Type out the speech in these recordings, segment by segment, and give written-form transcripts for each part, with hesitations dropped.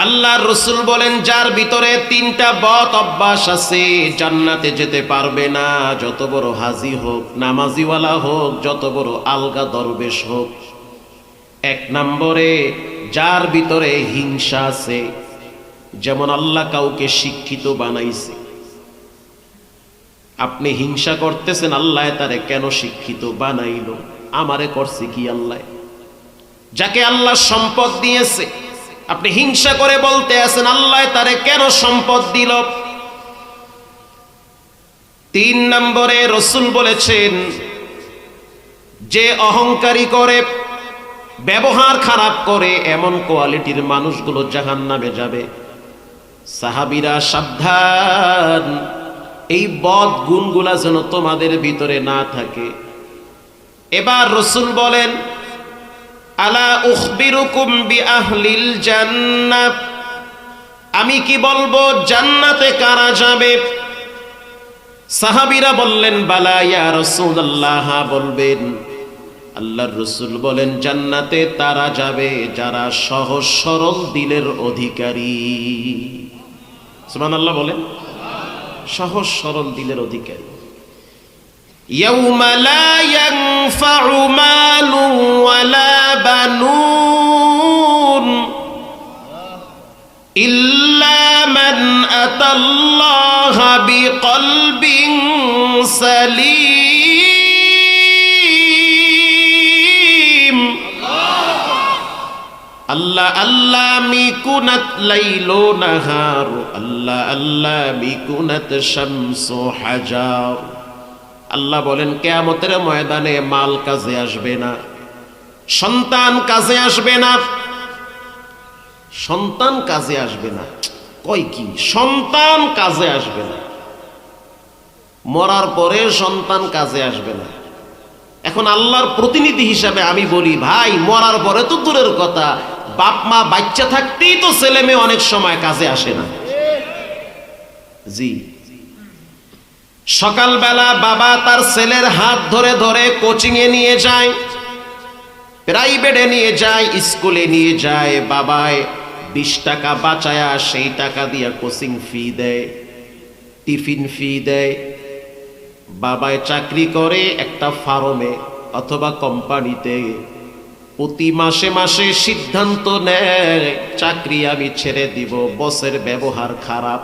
আল্লাহর রাসূল বলেন, যার ভিতরে তিনটা বদ অভ্যাস আছে জান্নাতে যেতে পারবে না, যত বড় হাজি হোক, নামাজিওয়ালা হোক, যত বড় আলগা দরবেশ হোক। এক নম্বরে, যার ভিতরে হিংসা আছে। যেমন আল্লাহ কাউকে শিক্ষিত বানাইছে, আপনি হিংসা করতেছেন আল্লাহ তারে কেন শিক্ষিত বানাইলো, আমারে করছে কি আল্লাহ? যাকে আল্লাহ সম্পদ দিয়েছে আপনি হিংসা করে বলতে আছেন আল্লাহ তারে কেন সম্পদ দিল। তিন নম্বরে রাসূল বলেছেন, যে অহংকারী করে, ব্যবহার খারাপ করে, এমন কোয়ালিটির মানুষগুলো জাহান্নামে যাবে। সাহাবীরা সাবধান, এই বদ গুণগুলা যেন তোমাদের ভিতরে না থাকে। এবার রাসূল বলেন, আলা উখবিরুকুম বিআহলিল জান্নাহ, আমি কি বলবো জান্নাতে কারা যাবে? সাহাবীরা বললেন, বালা ইয়া রাসূলুল্লাহ, বলবেন। আল্লাহর রাসূল বলেন, জান্নাতে তারা যাবে যারা সহজ সরল দিলের অধিকারী। সুবহানাল্লাহ বলেন, সহজ সরল দিলের অধিকারী। ইয়াউমা লা ইয়ানফাউ মালু ওয়ালা বানুন ইল্লা মান আতাল্লাহা বিকলবিন সালিম। আল্লাহ আল্লাহ মিকুনাত লাইলু নাহার, আল্লাহ আল্লাহ মিকুনাত শামসু হাজার। আল্লাহ বলেন, কিয়ামতের ময়দানে মাল কাজে আসবে না, সন্তান কাজে আসবে না। সন্তান কাজে আসবে না, কয় কি? সন্তান কাজে আসবে না, মরার পরে সন্তান কাজে আসবে না। এখন আল্লাহর প্রতিনিধি হিসাবে আমি বলি, ভাই মরার পরে তো দূরের কথা, বাপ মা বাচ্চা থাকতেই তো ছেলে মেয়ে অনেক সময় কাজে আসে না। জি, সকালবেলা বাবা তার ছেলের হাত ধরে ধরে কোচিং এ নিয়ে যায়, প্রাইভেটে নিয়ে যায়, স্কুলে নিয়ে যায়। বাবায় 20 টাকা বাঁচায়া সেই টাকা দিয়া কোচিং ফি দেয়, টিফিন ফি দেয়। বাবায় চাকরি করে একটা ফার্মে অথবা কোম্পানিতে, প্রতি মাসে মাসে সিদ্ধান্ত নেয় চাকরি আমি ছেড়ে দিব, বসের ব্যবহার খারাপ।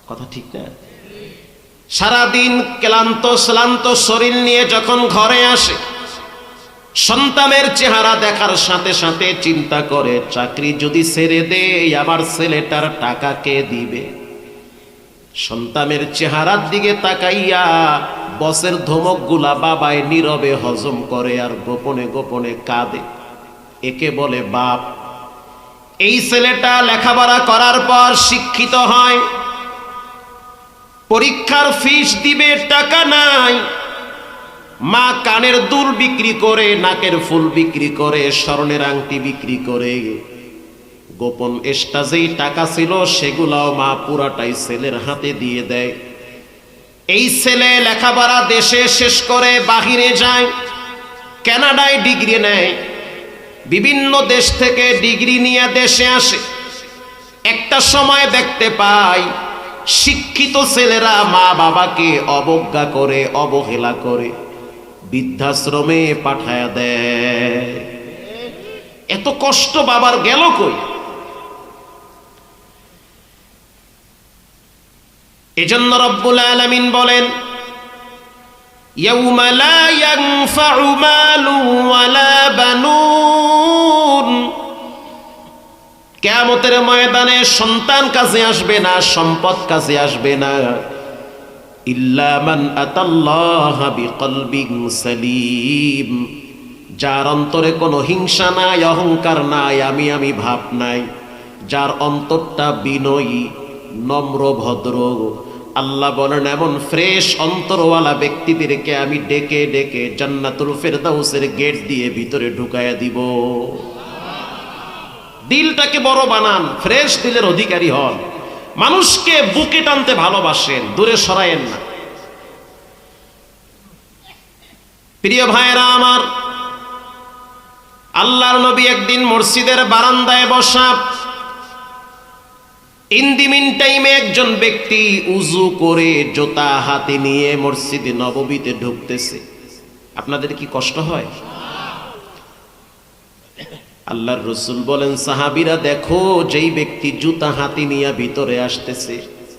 কথা ঠিক না? সারাদিন ক্লান্ত শ্লান্ত শরীর নিয়ে যখন ঘরে আসে, সন্তানের চেহারা দেখার সাথে সাথে চিন্তা করে, চাকরি যদি ছেড়ে দেই আমার ছেলেটার টাকা কে দিবে? সন্তানের চেহারার দিকে তাকাইয়া বসের ধমকগুলা বাবায় নীরবে হজম করে আর গোপনে গোপনে কাঁদে। একে বলে বাপ। এই ছেলেটা লেখাপড়া করার পর শিক্ষিত হয়, পরীক্ষার ফিস দিবে, টাকা নাই। মা কানের দুল বিক্রি করে, নাকের ফুল বিক্রি করে, স্বর্ণের আংটি বিক্রি করে, গোপন স্টাজেই টাকা ছিল সেগুলাও মা পুরাটাই ছেলের হাতে দিয়ে দেয়। এই ছেলে লেখাপড়া দেশে শেষ করে বাহিরে যায়, কানাডায় ডিগ্রি নেয়, বিভিন্ন দেশ থেকে ডিগ্রি নিয়ে দেশে আসে। একটা সময় দেখতে পাই শিক্ষিত ছেলেরা মা বাবাকে অবজ্ঞা করে, অবহেলা করে, বৃদ্ধাশ্রমে পাঠায়া দেয়। এত কষ্ট বাবার গেল কই? এজন্য রব্বুল আলামিন বলেন, ইয়াউমা লা ইয়ানফাউ মালু ওয়ালা বানুন, কিয়ামতের ময়দানে সন্তান কাজে আসবে না, সম্পদ কাজে আসবে না, ইল্লা মান আতাল্লাহা বিকলবিন সালিম, যার অন্তরে কোনো হিংসা নাই, অহংকার নাই, আমি ভাব নাই, যার অন্তরটা বিনয়ী, নম্র, ভদ্র। আল্লাহ বলেন, এমন ফ্রেশ অন্তরওয়ালা ব্যক্তিদেরকে আমি ডেকে ডেকে জান্নাতুল ফেরদাউসের গেট দিয়ে ভিতরে ঢুকায়া দিব। দিলটাকে বড় বানান, ফ্রেশ দিলের অধিকারী হন, মানুষকে বুকে টানতে ভালোবাসেন, দূরে সরায়েন না। প্রিয় ভাইরা আমার, আল্লাহর নবী একদিন মসজিদের বারান্দায় বসা, ইন দি মিন টাইমে একজন ব্যক্তি উজু করে জুতা হাতে নিয়ে মসজিদে নববীতে ঢুকতেছে। আপনাদের কি কষ্ট হয়? আল্লাহর রাসূল বলেন, সাহাবীরা দেখো, যেই ব্যক্তি জুতা হাতে নিয়ে ভিতরে আসতেছে,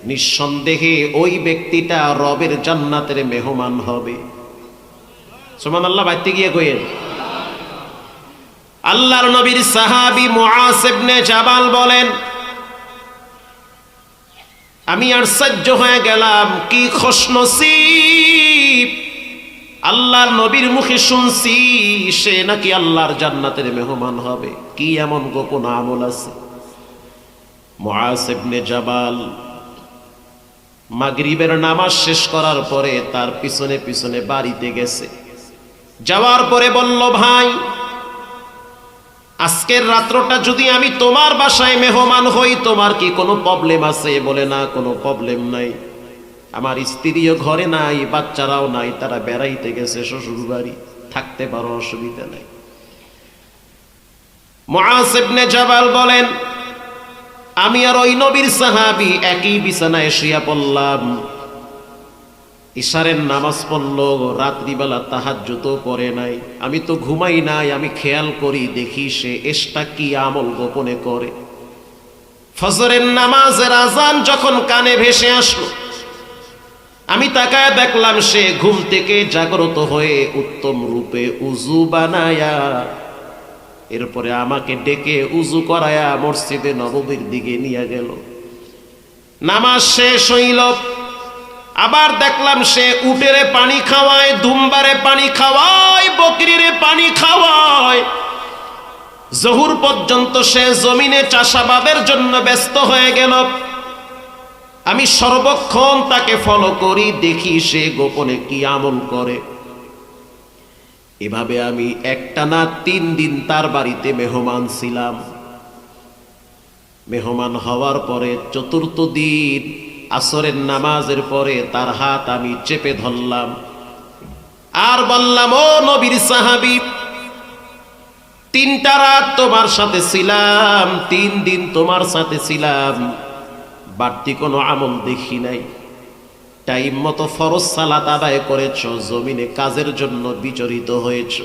নিঃসন্দেহে ওই ব্যক্তিটা রবের জান্নাতের মেহমান হবে। সুবহানাল্লাহ। বাইতে গিয়ে কইেন। আল্লাহর নবীর সাহাবী মুআজ ইবনে জাবাল বলেন, আমি আশ্চর্য হয়ে গেলাম, কি খুশনসিব, আল্লাহর নবীর মুখে শুনছি সে নাকি আল্লাহর জান্নাতের মেহমান হবে। কি এমন গোপন আমল আছে? মুআজ ইবনে জাবাল মাগরিবের নামাজ শেষ করার পরে তার পিছনে পিছনে বাড়িতে গেছে। যাওয়ার পরে বলল, ভাই, আজকের রাত্রটা যদি আমি তোমার বাসায় মেহমান হই, তোমার কি কোনো প্রবলেম আছে? বলে, না, কোনো প্রবলেম নাই, আমার স্ত্রীও ঘরে নাই, বাচ্চারাও নাই, তারা বেড়াইতে গেছে শ্বশুর বাড়ি, থাকতে পারো, অসুবিধা নাই। মুআজ ইবনে জাবাল বলেন, আমি আর ওই নবীর সাহাবী একই বিছানায় শুয়ে পড়লাম। ইশারের নামাজ পড়লো, রাত্রিবেলা তাহাজ্জুদও পড়ে নাই। আমি তো ঘুমাই নাই, আমি খেয়াল করি, দেখি সে এক্সট্রা কি আমল গোপনে করে। ফজরের নামাজের আজান যখন কানে ভেসে আসলো, আমি তাকায় দেখলাম সে ঘুম থেকে জাগ্রত হয়ে উত্তম রূপে উজু বানায়া, এরপরে আমাকে ডেকে উজু করায়া মসজিদে নববীর দিকে নিয়ে গেল। নামাজ শেষ হইল, আবার দেখলাম সে উটেরে পানি খাওয়ায়, দুম্বারে পানি খাওয়ায়, বকরিরে পানি খাওয়ায়। জহুর পর্যন্ত সে জমিনে চাষাবাদের জন্য ব্যস্ত হয়ে গেল। আমি সর্বক্ষণ তাকে ফলো করি, দেখি সে গোপনে কি আমল করে। এভাবে আমি একটানা 3 দিন তার বাড়িতে মেহমান ছিলাম। মেহমান হওয়ার পরে 4র্থ দিন আসরের নামাজের পরে তার হাত আমি চেপে ধরলাম আর বললাম, ও নবীর সাহাবী, 3টা রাত তোমার সাথে ছিলাম, 3 দিন তোমার সাথে ছিলাম, বাড়তি কোনো আমল দেখি নাই। টাইম মতো ফরজ সালাত আদায় করেছ, জমিনে কাজের জন্য বিচরিত হয়েছ।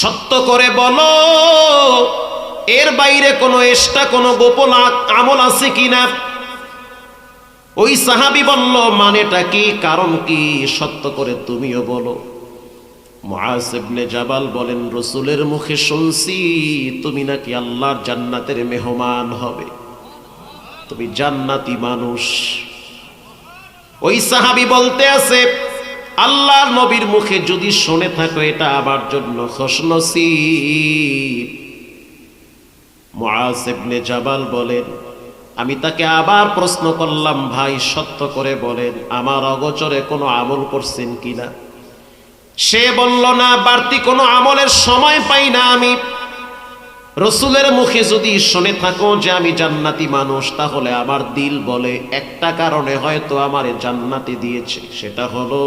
সত্য করে বলো, এর বাইরে কোনো এক্সট্রা কোনো গোপন আমল আছে কিনা? ওই সাহাবী বলল, মানেটা কি, কারণ কি, সত্য করে তুমিও বলো। মুআজ ইবনে জাবাল বলেন, রাসূলের মুখে শুনছি তুমি নাকি আল্লাহর জান্নাতের মেহমান হবে, তুমি জান্নাতি মানুষ। ওই সাহাবী বলতে আছে, আল্লাহর নবীর মুখে যদি শুনে থাকো, এটা আমার জন্য খুশনসিব। মুআজ ইবনে জাবাল বলেন, আমি তাকে আবার প্রশ্ন করলাম, ভাই, সত্য করে বলেন, আমার অগোচরে কোনো আমল করছেন কিনা? সে বলল, না, বাড়তি কোনো আমলের সময় পাই না আমি। রাসূলের মুখে যদি শুনে থাকো যে আমি জান্নাতি মানুষ, তাহলে আমার দিল বলে একটা কারণে হয়তো আমারে জান্নাতে দিয়েছে, সেটা হলো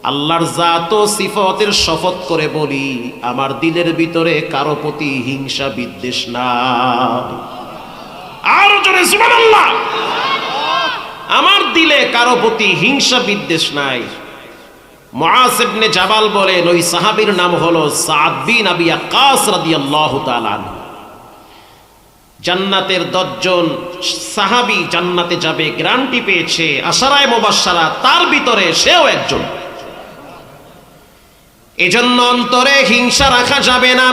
আল্লাহর জাত ও সিফাতের শপথ করে বলি, আমার দিলের ভিতরে কারো প্রতি হিংসা বিদ্বেষ নাই। আর জোরে সুবহানাল্লাহ। আমার দিলে কারো প্রতি হিংসা বিদ্বেষ নাই। মুআজ ইবনে জাবাল বলেন, ওই সাহাবীর নাম হলো সাদ বিন আবি ওয়াক্কাস রাদিয়াল্লাহু তাআলা আনহু। জান্নাতের 10 জন সাহাবী জান্নাতে যাবে গ্যারান্টি পেয়েছে, আশারায়ে মুবাশশারা, তার ভিতরে সেও একজন। এজন্য অন্তরে হিংসা রাখা যাবে না।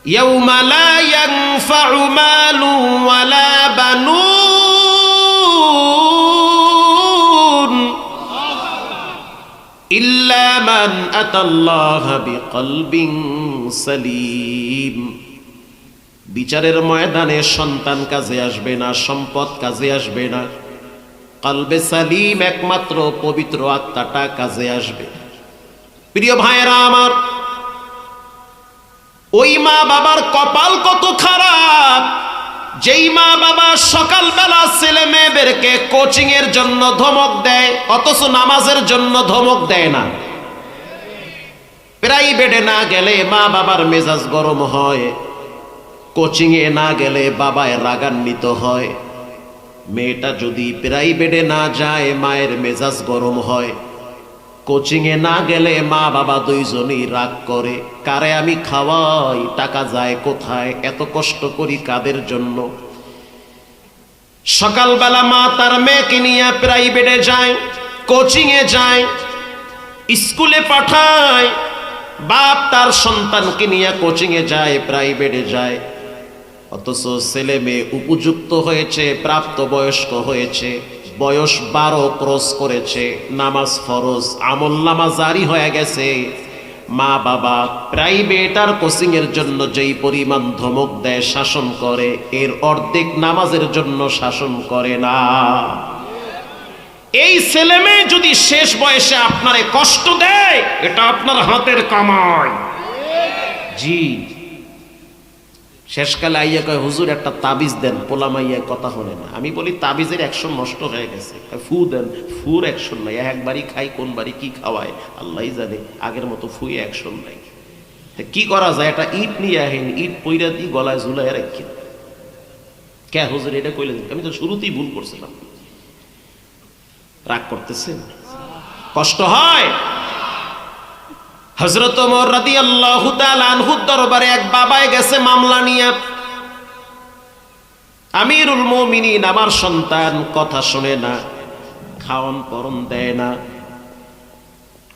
ইয়াউমা লা ইয়ানফাউ মালু ওয়ালা বানুন ইল্লা মান আতাল্লাহা বিকলবিন সালিম। বিচারের ময়দানে সন্তান কাজে আসবে না, সম্পদ কাজে আসবে না, কলবে সালিম, একমাত্র পবিত্র আত্মাটা কাজে আসবে। প্রিয় ভাইয়েরা আমার, ওই মা বাবার কপাল কত খারাপ, যেই মা বাবা সকালবেলা ছেলে মেয়েদেরকে কোচিং এর জন্য ধমক দেয়, অথচ নামাজের জন্য ধমক দেয় না। প্রাইভেটে না গেলে মা বাবার মেজাজ গরম হয়, কোচিংয়ে না গেলে বাবায় রাগান্বিত হয়, মেয়েটা যদি প্রাইভেটে না যায় মায়ের মেজাজ গরম হয়, কোচিংয়ে না গেলে মা বাবা দুইজনই রাগ করে, কারে আমি খাওয়াই, টাকা যায় কোথায়, এত কষ্ট করি কাদের জন্য। সকালবেলা মা তার মেয়েকে নিয়ে প্রাইভেটে যায়, কোচিংয়ে যায়, স্কুলে পাঠায়, বাপ তার সন্তানকে নিয়ে কোচিংয়ে যায়, প্রাইভেটে যায়, অথচ ছেলে মেয়ে উপযুক্ত হয়েছে, প্রাপ্ত বয়স্ক হয়েছে, বয়স 12 ক্রস করেছে, নামাজ ফরজ, আমল নামা জারি হয়ে গেছে, মা বাবা প্রাইভেট আর কোচিং এর জন্য যেই পরিমাণ ধমক দেয়, শাসন করে, এর অর্ধেক নামাজের জন্য শাসন করে না। এই ছেলে মেয়ে যদি শেষ বয়সে আপনারে কষ্ট দেয়, এটা আপনার হাতের কামাই। জি, শেষকালে আইয়া কয় হুজুর একটা তাবিজ দেন, পোলা মাইয়া কথা হলে না। আমি বলি তাবিজের অ্যাকশন নষ্ট হয়ে গেছে, ফু দেন, ফুর অ্যাকশন নাই, একবারই খাই, কোন বাড়ি কি খাওয়ায় আল্লাহই জানে, আগের মতো ফুয়ে অ্যাকশন নাই। কি করা যায়? একটা ইট নিয়ে আহেন, ইট পইরা দিয়ে গলায় ঝুলাই রাখি। কে হুজুর এটা কইলে? আমি তো শুরুতেই ভুল করছিলাম। রাগ করতেছেন? কষ্ট হয়? হযরত ওমর রাদিয়াল্লাহু তাআলা আনহুর দরবারে এক বাবায় গেছে মামলা নিয়ে। আমিরুল মুমিনিন, আমার সন্তান কথা শুনে না, খাওন পরন দেয় না,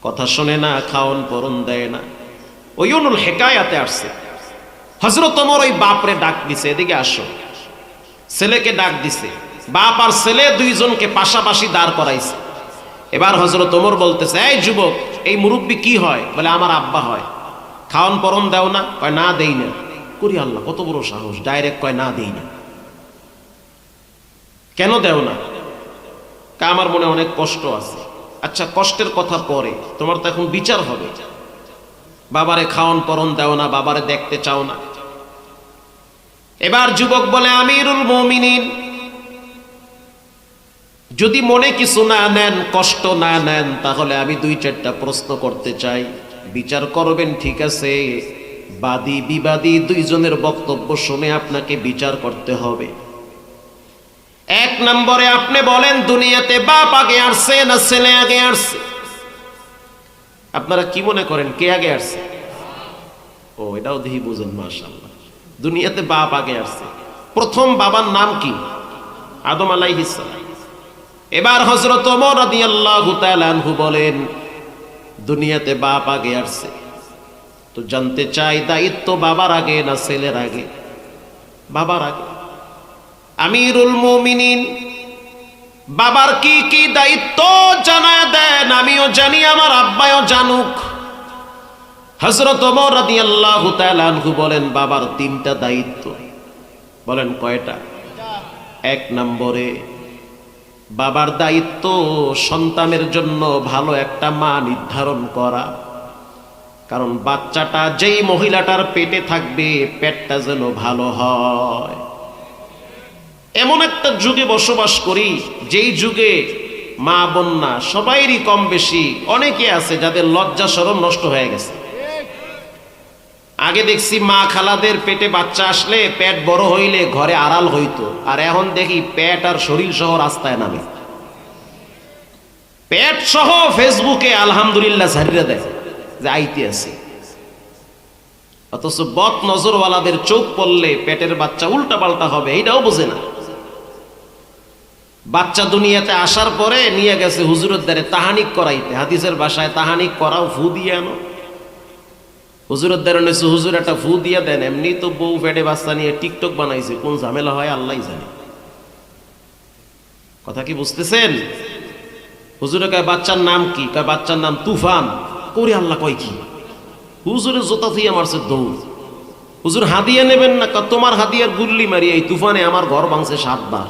কথা শুনে না, খাওন পরন দেয় না। ওয়ুনুল হিকায়াতে আসছে, হযরত ওমর ওই বাপরে ডাক দিছে, এদিকে আসো। ছেলেকে ডাক দিছে, বাপ আর ছেলে দুইজনকে পাশাপাশি দাঁড় করাইছে। এবার হযরত ওমর বলতেছে, এই যুবক, এই মুরব্বি কি হয়? বলে আমার আব্বা হয়। খাওন পরন দাও না? কয় না দেই না। করি আল্লাহ, কত বড় সাহস, ডাইরেক্ট কয় না দেই না। কেন দেও না? আমার মনে অনেক কষ্ট আছে। আচ্ছা, কষ্টের কথা পরে, তোমার তো এখন বিচার হবে। বাবারে খাওন পরন দাও না, বাবারে দেখতে চাও না। এবার যুবক বলে, আমিরুল মুমিনিন, যদি মনে কিছু না নেন, কষ্ট না নেন, তাহলে আমি 2-4টা প্রশ্ন করতে চাই, বিচার করবেন, ঠিক আছে? বাদী বিবাদী দুইজনের বক্তব্য শুনে আপনাকে বিচার করতে হবে। 1 নম্বরে আপনি বলেন, দুনিয়াতে বাপ আগে আসছে না ছেলে আগে আসছে? আপনারা কি মনে করেন, কে আগে আসছে? ও, এটাও দেখি বুঝেন, মাশাআল্লাহ। দুনিয়াতে বাপ আগে আসছে। প্রথম বাবার নাম কি? আদম আলাইহিস সালাম। এবার হযরত ওমর রাদিয়াল্লাহু তাআলা আনহু বলেন, দুনিয়াতে বাপ আগে আসছে, তো জানতে চাই দায়িত্ব বাবার আগে না ছেলের আগে? বাবার আগে। আমিরুল মুমিনিন, বাবার কি কি দায়িত্ব জানায় দেন, আমিও জানি, আমার আব্বাও জানুক। হযরত ওমর রাদিয়াল্লাহু তাআলা আনহু বলেন, বাবার 3টা দায়িত্ব। বলেন কয়টা? 1 নম্বরে বাবার দায়িত্ব সন্তানের জন্য ভালো একটা মা নির্ধারণ করা। কারণ বাচ্চাটা যেই মহিলাটার পেটে থাকবে, পেটটা যেন ভালো হয়। এমন একটা যুগে বসবাস করি, যেই যুগে মা বোন না, সবাইরই কম বেশি অনেকে আছে যাদের লজ্জা শরম নষ্ট হয়ে গেছে। আগে দেখছি মা খালাদের পেটে বাচ্চা আসলে পেট বড় হইলে ঘরে আড়াল হইতো, আর এখন দেখি পেট আর শরীর সহ রাস্তায় নামে। পেট সহ ফেসবুকে আলহামদুলিল্লাহ ছাড়িয়ে দেয় যে আইতে আছে। অথচ বদ নজরওয়ালাদের চোখ পড়লে পেটের বাচ্চা উল্টা পাল্টা হবে, এইটাও বোঝে না। বাচ্চা দুনিয়াতে আসার পরে নিয়ে গেছে হুজুরের দ্বারে তাহানিক করাইতে। হাদিসের ভাষায় তাহানিক করাও, ফু দিয়ে আনো। হুজুরের দ্বারা নিয়েছে, হুজুর একটা ফু দিয়ে দেন। এমনি তো বউ পেটে বাচ্চা নিয়ে টিকটক বানাইছে, কোন ঝামেলা হয় আল্লাহই জানে। কথা কি বুঝতেছেন? হুজুরে কয় বাচ্চার নাম কি? কয় বাচ্চার নাম তুফান। করি আল্লাহ, কয় কি? হুজুরের জোতা থুইয়া মারছে দৌড়। হুজুর হাদিয়া নেবেন না? তোমার হাদিয়ার গুল্লি মারি, এই তুফানে আমার ঘর ভাঙছে 7 বার।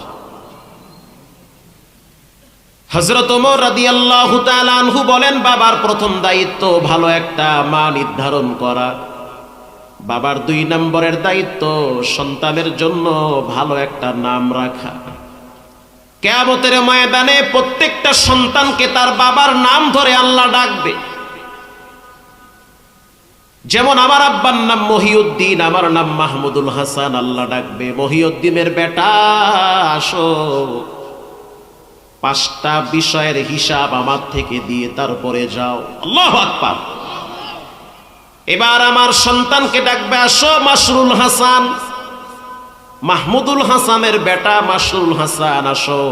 হযরত ওমর রাদিয়াল্লাহু তাআলা আনহু বলেন, বাবার প্রথম দায়িত্ব ভালো একটা মা নির্ধারণ করা। বাবার 2 নম্বরের দায়িত্ব সন্তানের জন্য ভালো একটা নাম রাখা। কিয়ামতের ময়দানে প্রত্যেকটা সন্তানকে তার বাবার নাম ধরে আল্লাহ ডাকবে। যেমন আমার আব্বার নাম মহিউদ্দিন, আমার নাম মাহমুদুল হাসান। আল্লাহ ডাকবে, মহিউদ্দিনের বেটা আসো, 5টা বিষয়ের হিসাব আমার থেকে দিয়ে তারপরে যাও। আল্লাহু আকবার। এবার আমার সন্তানকে ডাকবে, আসো মাসরুল হাসান, মাহমুদুল হাসানের বেটা মাসরুল হাসান, আসো,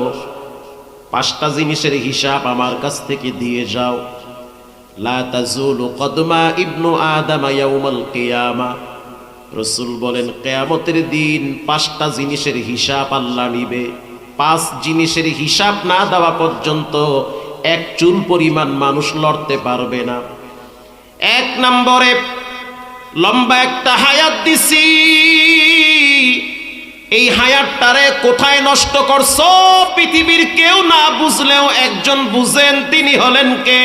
5টা জিনিসের হিসাব আমার কাছ থেকে দিয়ে যাও। লা তাজুলু কদমা ইবনু আদম ইয়াউমাল কিয়ামা। রাসূল বলেন কিয়ামতের দিন 5টা জিনিসের হিসাব আল্লাহ নিবে। 5 জিনিসের হিসাব না দেওয়া পর্যন্ত এক চুল পরিমাণ মানুষ লড়তে পারবে না। 1 নম্বরে, লম্বা একটা হায়াত দিছি, এই হায়াতটারে কোথায় নষ্ট করছো পৃথিবীর কেউ না বুঝলেও একজন বুঝেন, তিনি হলেন কে?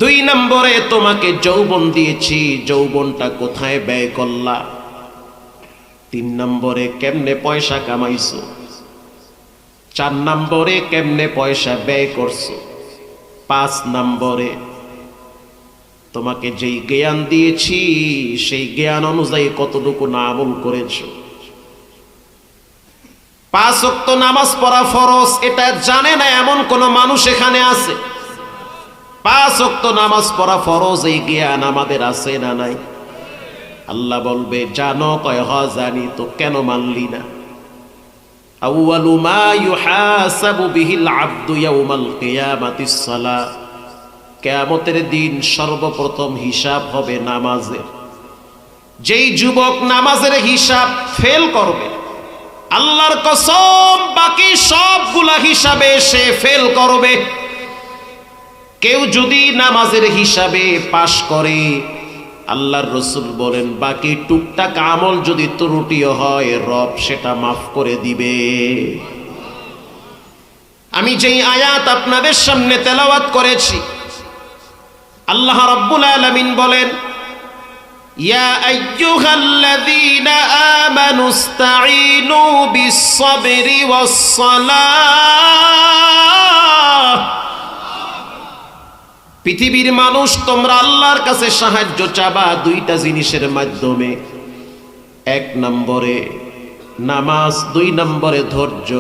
2 নম্বরে, তোমাকে যৌবন দিয়েছি, যৌবনটা কোথায় ব্যয় করলা? 3 নম্বরে, কেমনে পয়সা কামাইছো? 4 নম্বরে, কেমনে পয়সা ব্যয় করছো? 5 নম্বরে, তোমাকে যেই জ্ঞান দিয়েছি সেই জ্ঞান অনুযায়ী কতটুকু না আমল করেছো। 5 ওয়াক্ত নামাজ পড়া ফরজ, এটা জানে না এমন কোন মানুষ এখানে আছে? 5 ওয়াক্ত নামাজ পড়া ফরজ, এই জ্ঞান আমাদের আছে না নাই? আল্লাহ বলবে, জানো? কয় হ জানি, তো কেন মানলি না? আউয়ালু মা ইউহাসাবু বিহিল আবদু ইয়াউমাল কিয়ামাতিস সালাহ। কিয়ামতের দিন সর্বপ্রথম হিসাব হবে নামাজের। যেই যুবক নামাজের হিসাব ফেল করবে, আল্লাহর কসম বাকি সবগুলা হিসাবে সে ফেল করবে। কেউ যদি নামাজের হিসাবে পাশ করে, আল্লাহর রাসূল বলেন বাকি টুকটাক আমল যদি ত্রুটিও হয় রব সেটা মাফ করে দিবে। আমি যেই আয়াত আপনাদের সামনে তেলাওয়াত করেছি, আল্লাহ রাব্বুল আলামিন বলেন, ইয়া আইয়ুহাল্লাযীনা আমানুস্তাঈনু বিস-সাবরি ওয়াস-সালাহ। পৃথিবীর মানুষ, তোমরা আল্লাহর কাছে সাহায্য চাবা 2টা জিনিসের মাধ্যমে। 1 নম্বরে নামাজ, 2 নম্বরে ধৈর্য।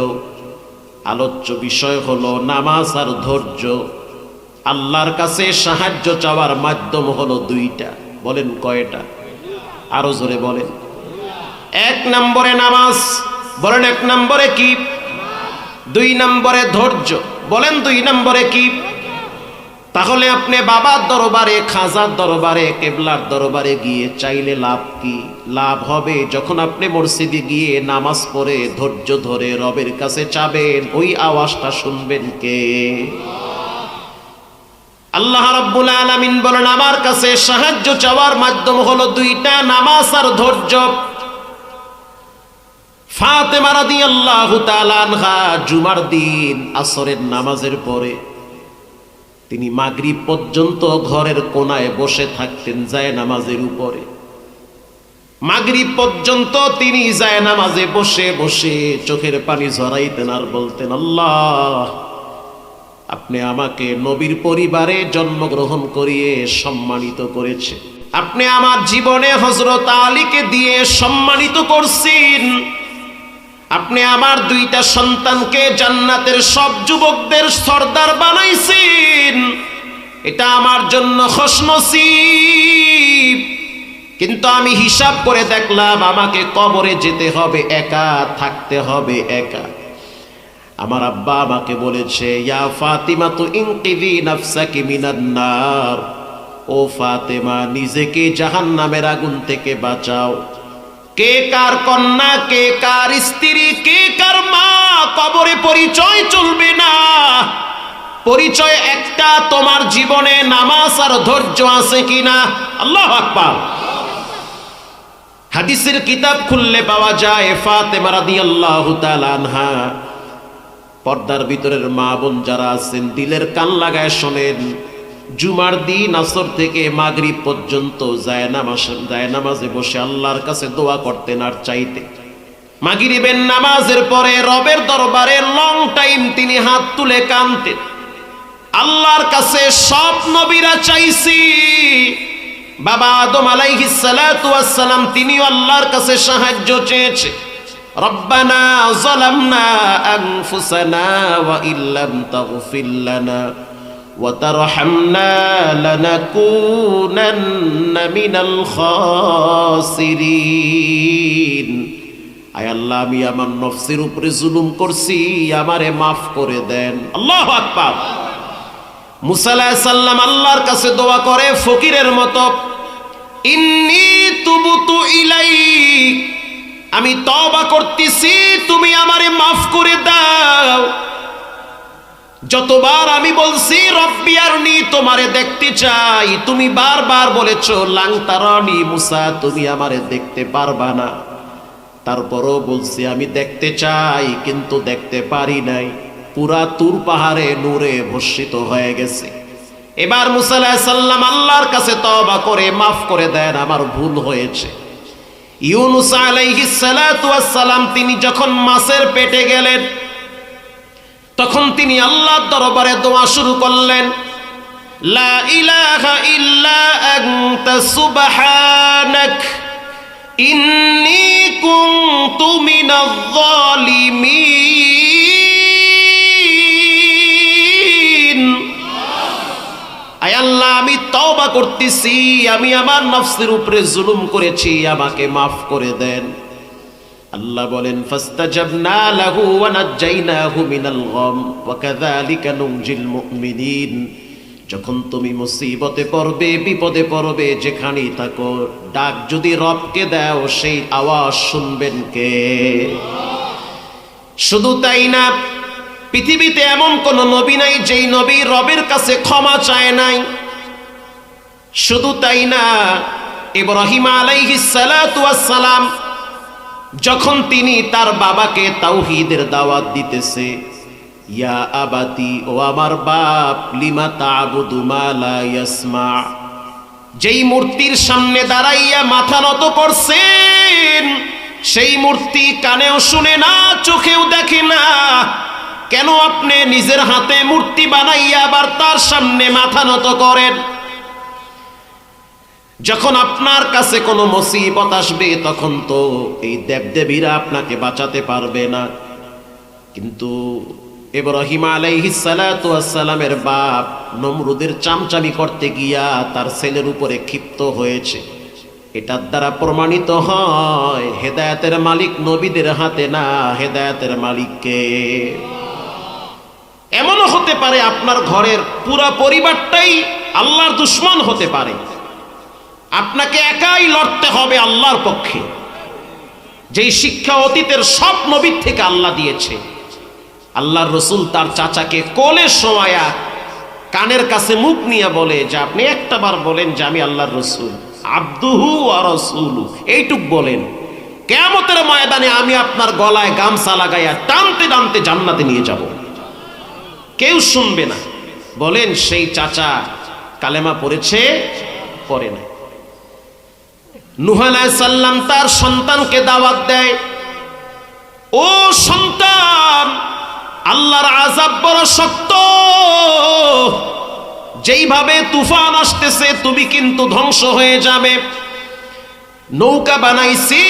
আলোচ্য বিষয় হলো নামাজ আর ধৈর্য। আল্লাহর কাছে সাহায্য চাওয়ার মাধ্যম হলো 2টা। বলেন কয়টা? আরো জোরে বলেন। 1 নম্বরে নামাজ, বলেন 1 নম্বরে কি? 2 নম্বরে ধৈর্য, বলেন 2 নম্বরে কি? তাহলে আপনি বাবার দরবারে, খাজার দরবারে, কেবলার দরবারে গিয়ে চাইলে লাভ কি? লাভ হবে যখন আপনি মসজিদে গিয়ে নামাজ পড়ে ধৈর্য ধরে রবের কাছে চাবেন, ওই আওয়াজটা শুনবেন কে? আল্লাহ রাব্বুল আলামিন বলেন আমার কাছে সাহায্য চাওয়ার মাধ্যম হলো 2টা, নামাজ আর ধৈর্য। ফাতেমা রাদিয়াল্লাহু তাআলা আনহা জুমার দিন আসরের নামাজের পরে তিনি মাগরিব পর্যন্ত ঘরের কোনায় বসে থাকতেন জায়নামাজের উপরে। মাগরিব পর্যন্ত তিনি জায়নামাজে বসে বসে চোখের পানি ঝরাইতেন আর বলতেন, আল্লাহ আপনি আমাকে নবীর পরিবারে জন্মগ্রহণ করিয়ে সম্মানিত করেছে, আপনি আমার জীবনে হযরত আলীকে দিয়ে সম্মানিত করছেন, আপনি আমার 2টা সন্তানকে জান্নাতের সব যুবকদের সর্দার বানাইছেন, এটা আমার জন্য খুশনসিব। কিন্তু আমি হিসাব করে দেখলাম আমাকে কবরে যেতে হবে একা, থাকতে হবে একা। আমার আব্বা আমাকে বলেছে, ইয়া ফাতিমা তু ইনকিযি নাফসাকি মিনান নার, ও ফাতেমা নিজেকে জাহান্নামের আগুন থেকে বাঁচাও। কে কার কন্যা, কে কার স্ত্রী, কে কার মা, কবরে পরিচয় চলবে না। পরিচয় একটা, তোমার জীবনে নামাজ আর ধৈর্য আছে কিনা। আল্লাহু আকবার। হাদিসের কিতাব খুললে পাওয়া যায় ফাতেমা রাদিয়াল্লাহু তাআলা আনহা, পর্দার ভিতরের মা বোন যারা আছেন দিলের কান লাগায় শোনেন, জুমার দিন আসর থেকে মাগরিব পর্যন্ত জায়নামাজে বসে আল্লাহর কাছে দোয়া করতেন আর চাইতেন। মাগরিবের নামাজের পরে রবের দরবারে লং টাইম তিনি হাত তুলে কাঁদতেন। আল্লাহর কাছে সব নবীরা চাইছি, বাবা আদম আলাইহিস সালাতু ওয়াস সালাম তিনিও আল্লাহর কাছে সাহায্য চেয়েছে। রব্বানা যালামনা আনফুসানা ওয়া ইল্লাম তাগফির লানা ওয়া তারহামনা লানাকুনান্না মিনাল খাসিরিন। আয় আল্লাহ, আমি আমার নফসের উপরে জুলুম করছি, আমারে মাফ করে দেন। আল্লাহু আকবার। মুসা আলাইহিস সালাম আল্লাহর কাছে দোয়া করে ফকিরের মতো, ইন্নী তুবতু ইলাইক, আমি তওবা করতেছি, তুমি আমারে মাফ করে দাও। যতবার আমি বলছি রব্বি আরনি, তোমারে দেখতে চাই, তুমি বারবার বলেছো লাং তারানি, মুসা তুমি আমারে দেখতে পারবা না। তারপরও বলছি আমি দেখতে চাই, কিন্তু দেখতে পারি নাই। পুরা তুর পাহাড়ে নূরে ভস্মিত হয়ে গেছে। এবার মুসা আলাইহিস সালাম আল্লাহর কাছে তওবা করে মাফ করে দেন, আমার ভুল হয়েছে। ইউনূস আলাইহিস সালাতু ওয়াস সালাম তিনি যখন মাছের পেটে গেলেন, তখন তিনি আল্লাহর দরবারে দোয়া শুরু করলেন, লা ইলাহা ইল্লা আনতা সুবহানাক ইন্নী কুনতু মিনাজ জালিমিন। আয় আল্লাহ, আমি তওবা করতেছি, আমি আমার নফসের উপরে জুলুম করেছি, আমাকে মাফ করে দেন। আল্লাহ বলেন, ফাস্তাজাবনা লাহু ওয়া নাজ্জাইনাহু মিনাল গাম ওয়া কাযালিকা নুনজিল মুমিনিন। যখন তুমি মুসিবতে পড়বে, বিপদে পড়বে, যেখানেই থাকো, ডাক যদি রবকে দাও, সেই আওয়াজ শুনবেন কে? শুধু তাই না, পৃথিবীতে এমন কোন নবী নাই যেই নবী রবের কাছে ক্ষমা চায় নাই। শুধু তাই না, ইব্রাহিম আলাইহিস সালাতু ওয়াস সালাম যখন তিনি তার বাবাকে তাওহীদের দাওয়াত দিতেছে, ইয়া আবাতি, ও আমার বাপ, লিমা তা'বুদু মা লা ইয়াসমা, যেই মূর্তির সামনে দাঁড়াইয়া মাথা নত করছেন, সেই মূর্তি কানেও শুনে না, চোখেও দেখে না, কেন আপনি নিজের হাতে মূর্তি বানাইয়া আবার তার সামনে মাথা নত করেন? যখন আপনার কাছে কোনো মুসিবত আসবে, তখন তো এই দেবদেবীরা আপনাকে বাঁচাতে পারবে না। কিন্তু ইব্রাহিম আলাইহিস সালাতু ওয়াস সালামের বাপ নমরুদের চামচামি করতে গিয়া তার ছেলের উপরে ক্ষিপ্ত হয়েছে। এটার দ্বারা প্রমাণিত হয় হেদায়েতের মালিক নবীদের হাতে না, হেদায়েতের মালিক কে? এমনও হতে পারে আপনার ঘরের পুরা পরিবারটাই আল্লাহর দুশমন হতে পারে, আপনাকে একাই লড়তে হবে আল্লাহর পক্ষে। যেই শিক্ষা অতীতের সব নবীর থেকে আল্লাহ দিয়েছে। আল্লাহর রসুল তার চাচাকে কোলে শোয়ায়া কানের কাছে মুখ নিয়ে বলে যে আপনি একটা বার বলেন যে আমি আল্লাহর রসুল, আব্দুহু ওয়া রাসূলু, এইটুক বলেন, কিয়ামতের ময়দানে আমি আপনার গলায় গামছা লাগাইয়া টানতে টানতে জান্নাতে নিয়ে যাব। কেউ শুনবে না। বলেন সেই চাচা কালেমা পড়েছে? পড়ে নাই। নূহ আলাইহিস সালাম তার সন্তানকে দাওয়াত দেয়, ও সন্তান, আল্লাহর আযাব বড় শক্ত, যেইভাবে তুফান আসতেছে তুমি কিন্তু ধ্বংস হয়ে যাবে। নৌকা বানাইছি,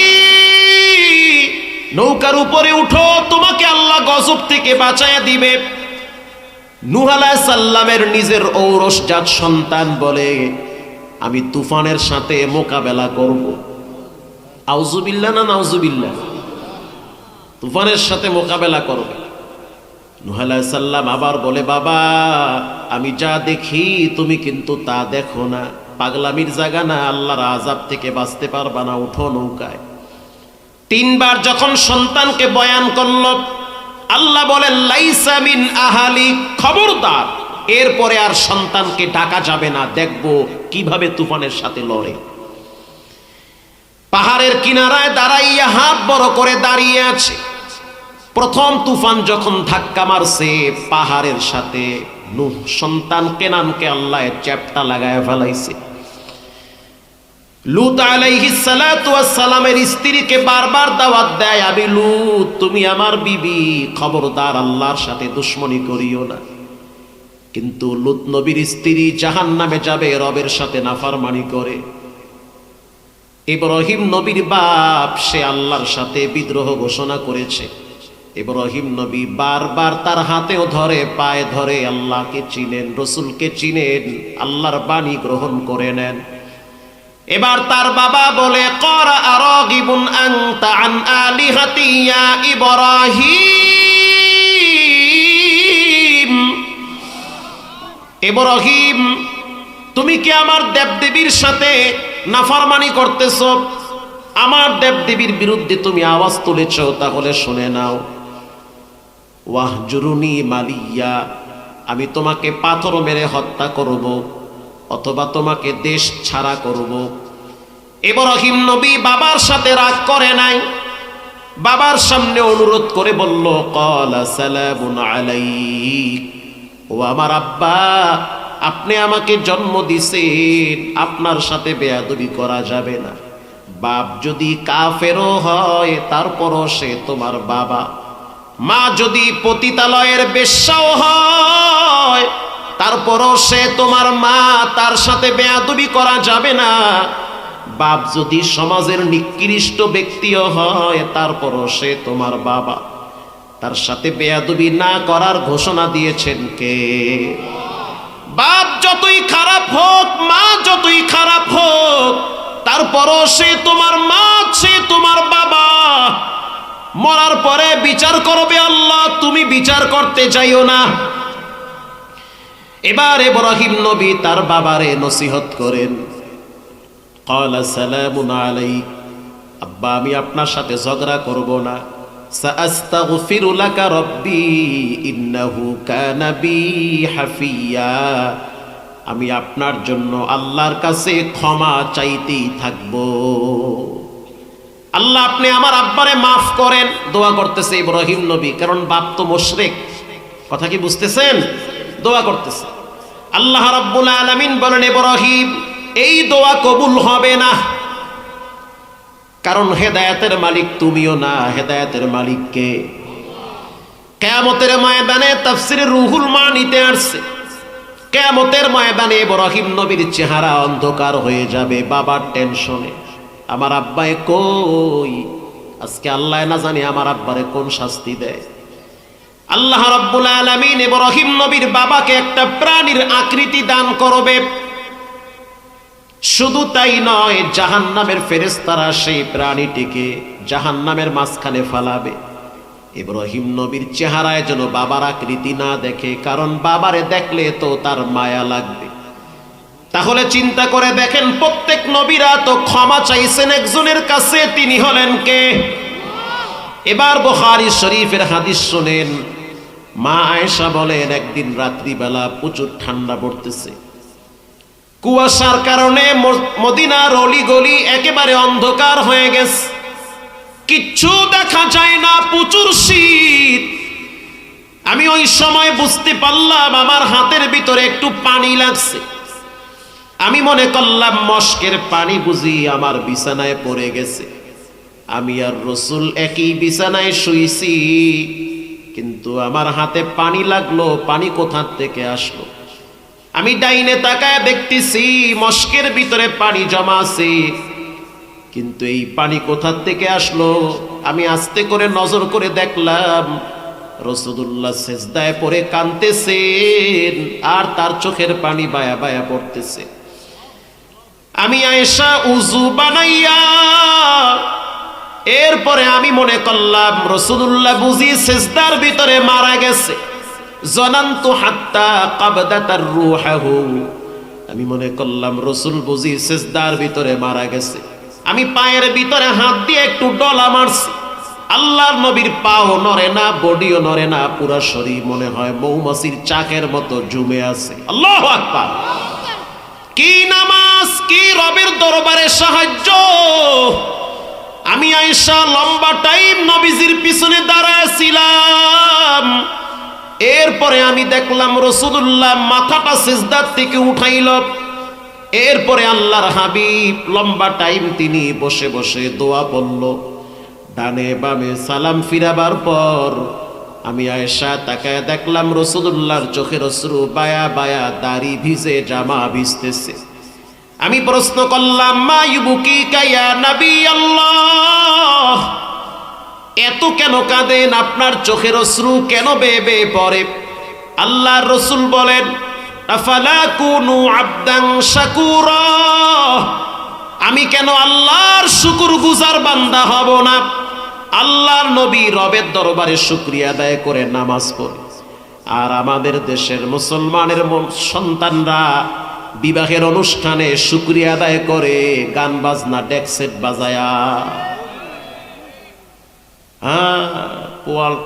নৌকার উপরে উঠো, তোমাকে আল্লাহ গজব থেকে বাঁচায়া দিবে। নূহ আলাইহিস সালামের নিজের ঔরসজাত সন্তান বলে, আমি তুফানের সাথে মোকাবেলা করব। আউযুবিল্লাহ না নাউযুবিল্লাহ? তুফানের সাথে মোকাবেলা করবে। নূহ আলাইহিস সালাম আবার বলে, বাবা, আমি যা দেখি তুমি কিন্তু তা দেখো না, পাগলামির জায়গা না, আল্লাহর আযাব থেকে বাঁচতে পারবা না, উঠো নৌকায়। তিনবার যখন সন্তানকে বয়ান করল, আল্লাহ বলেন লাইসা মিন আহালি, খবরদার এরপরে আর সন্তানকে ডাকা যাবে না, দেখবো কিভাবে তুফানের সাথে লড়ে। পাহাড়ের কিনারায় দাঁড়াইয়া হাত বড় করে দাঁড়িয়ে আছে। প্রথম তুফান যখন ধাক্কা মারছে পাহাড়ের সাথে, নূহ সন্তান কেনানকে আল্লাহ চ্যাপ্টা লাগায় ফেলাইছে। লূত আলাইহিস সালাতু ওয়াস সালামের স্ত্রীকে বারবার দাওয়াত দেয়, আমি লূত, তুমি আমার বিবি, খবরদার আল্লাহর সাথে দুশমনি করিও না। কিন্তু লূত নবীর স্ত্রী জাহান্নামে যাবে, রবের সাথে নাফরমানি করে। ইব্রাহিম নবীর বাপ সে আল্লাহর সাথে বিদ্রোহ ঘোষণা করেছে। ইব্রাহিম নবী বারবার তার হাতেও ধরে পায়ে ধরে আল্লাহকে চিনেন, রসুলকে চিনেন, আল্লাহর বাণী গ্রহণ করে নেন। এবার তার বাবা বলে ক্বারা আরাগিবুন আনতা আন আলিহাতি ইয়া ইব্রাহিম, ইব্রাহিম তুমি কি আমার দেবদেবীর সাথে নাফরমানি করতেছ? আমার দেবদেবীর বিরুদ্ধে তুমি আওয়াজ তুলেছ, তাহলে শুনে নাও। ওয়াহজুরুনি মালিয়া, আমি তোমাকে পাথর মেরে হত্যা করব অথবা তোমাকে দেশ ছাড়া করব। ইব্রাহিম নবী বাবার সাথে রাগ করে নাই, বাবার সামনে অনুরোধ করে বলল ক্বালা সালামুন আলাইক, ও আমার আব্বা আপনি আমাকে জন্ম দিয়েছেন, আপনার সাথে বেয়াদবি করা যাবে না। বাপ যদি কাফেরও হয় তারপরও সে তোমার বাবা, মা যদি পতিতালয়ের বেশ্যাও হয় তারপরও সে তোমার মা, তার সাথে বেয়াদবি করা যাবে না। বাপ যদি সমাজের নিকৃষ্ট ব্যক্তিও হয় তারপরও সে তোমার বাবা, তার সাথে বেয়াদবি না করার ঘোষণা দিয়েছেন কে? বাপ যতই খারাপ হোক, মা যতই খারাপ হোক, তারপরও সে তোমার মা, সে তোমার বাবা। মরার পরে বিচার করবে আল্লাহ, তুমি বিচার করতে যাইও না। এবার ইব্রাহিম নবী তার বাবারে নসিহত করেন, ক্বালা সালামুন আলাইক, আব্বা আমি আপনার সাথে ঝগড়া করব না। সাআস্তাগফিরু লাকা রাব্বি ইন্নাহু কানা বি হাফিয়া, আমি আপনার জন্য আল্লাহর কাছে ক্ষমা চাইতেই থাকব। আল্লাহ আপনি আমার আব্বারে মাফ করেন, দোয়া করতেছে ইব্রাহিম নবী, কারণ বাপ তো মুশরিক। কথা কি বুঝতেছেন? দোয়া করতেছে। আল্লাহ রাব্বুল আলামিন বলেন ইব্রাহিম এই দোয়া কবুল হবে না, কারণ হেদায়েতের মালিক তুমিও না, হেদায়েতের মালিক কে? কিয়ামতের ময়দানে তাফসীরে রুহুল মানিতে আসছে, কিয়ামতের ময়দানে ইব্রাহিম নবীর চেহারা অন্ধকার হয়ে যাবে বাবার টেনশনে। আমার আব্বায়ে কই? আজকে আল্লাহ না জানি আমার আব্বারে কোন শাস্তি দেয়। আল্লাহ রাব্বুল আলামিন ইব্রাহিম নবীর বাবাকে একটা প্রাণীর আকৃতি দান করবে। শুধু তাই নয়, জাহান্নামের ফেরেশতারা সেই প্রাণীটিকে জাহান্নামের মাঝখানে ফালাবে। ইব্রাহিম নবীর চেহারায় যেন বাবার আকৃতি না দেখে, কারণ বাবারে দেখলে তো তার মায়া লাগবে। তাহলে চিন্তা করে দেখেন, প্রত্যেক নবীরা তো ক্ষমা চাইছেন একজনের কাছে, তিনি হলেন কে? এবার বুখারী শরীফের হাদিস শুনেন। মা আয়েশা বলেন একদিন রাত্রিবেলা প্রচুর ঠান্ডা পড়তেছে, কুয়াশার কারণে মদিনার অলিগলি একেবারে অন্ধকার হয়ে গেছে, কিচ্ছু দেখা যায় না, প্রচুর শীত। আমি ওই সময় বুঝতে পারলাম আমার হাতের ভিতরে একটু পানি লাগছে। আমি মনে করলাম মস্কের পানি বুঝি আমার বিছানায় পড়ে গেছে। আমি আর রসুল একই বিছানায় শুইছি, কিন্তু আমার হাতে পানি লাগলো, পানি কোথা থেকে আসলো? আমি ডাইনে তাকায় দেখতেছি মস্কের ভিতরে পানি জমা আছে, কিন্তু এই পানি কোথা থেকে আসলো? আমি আস্তে করে নজর করে দেখলাম রাসূলুল্লাহ সিজদায় পড়ে কাঁদতেছেন, আর তার চোখের পানি বায়া বায়া পড়তেছে। আমি আয়েশা উযু বানাইয়া এরপরে আমি মনে করলাম রাসূলুল্লাহ বুঝি সিজদার ভিতরে মারা গেছে। জনান্তু হাত্তা কাবদাতার রূহাহু, আমি মনে করলাম রাসূল বুঝি সিজদার ভিতরে মারা গেছে। আমি পায়ের ভিতরে হাত দিয়ে একটু ডলা মারছি, আল্লাহর নবীর পাও নড়ে না, বডিও নড়ে না, পুরো শরীর মনে হয় মৌমাছির চাকের মতো জমে আছে। আল্লাহু আকবার! কি নামাজ, কি রবের দরবারে সাহায্য! আমি আয়েশা লম্বা টাইম নবীজির পিছনে দাঁড়াইছিলাম। এরপরে আমি দেখলাম রাসূলুল্লাহ মাথাটা সিজদার থেকে উঠাইল। এরপরে আল্লাহর হাবিব লম্বা টাইম তিনি বসে বসে দোয়া পড়ল। ডানে বামে সালাম ফিরাবার পর আমি আয়েশা তাকায় দেখলাম রাসূলুল্লাহর চোখের অশ্রু বায়া বায়া, দাড়ি ভিজে, জামা ভিজতেছে। আমি প্রশ্ন করলাম, মা ইউবুকিকা ইয়া নবী আল্লাহ, এত কেন কাঁদেন? আপনার চোখের অশ্রু কেন বেয়ে বেয়ে পড়ে? আল্লাহর রাসূল বলেন, আফালা কুনু আবদান শাকুরা, আমি কেন আল্লাহর শুকরগুজার বান্দা হব না? আল্লাহর নবী রবের দরবারে শুকরিয়া আদায় করে নামাজ পড়ে, আর আমাদের দেশের মুসলমানের সন্তানরা বিবাহের অনুষ্ঠানে শুকরিয়া আদায় করে গান বাজনা ডেকসেট বাজায়া।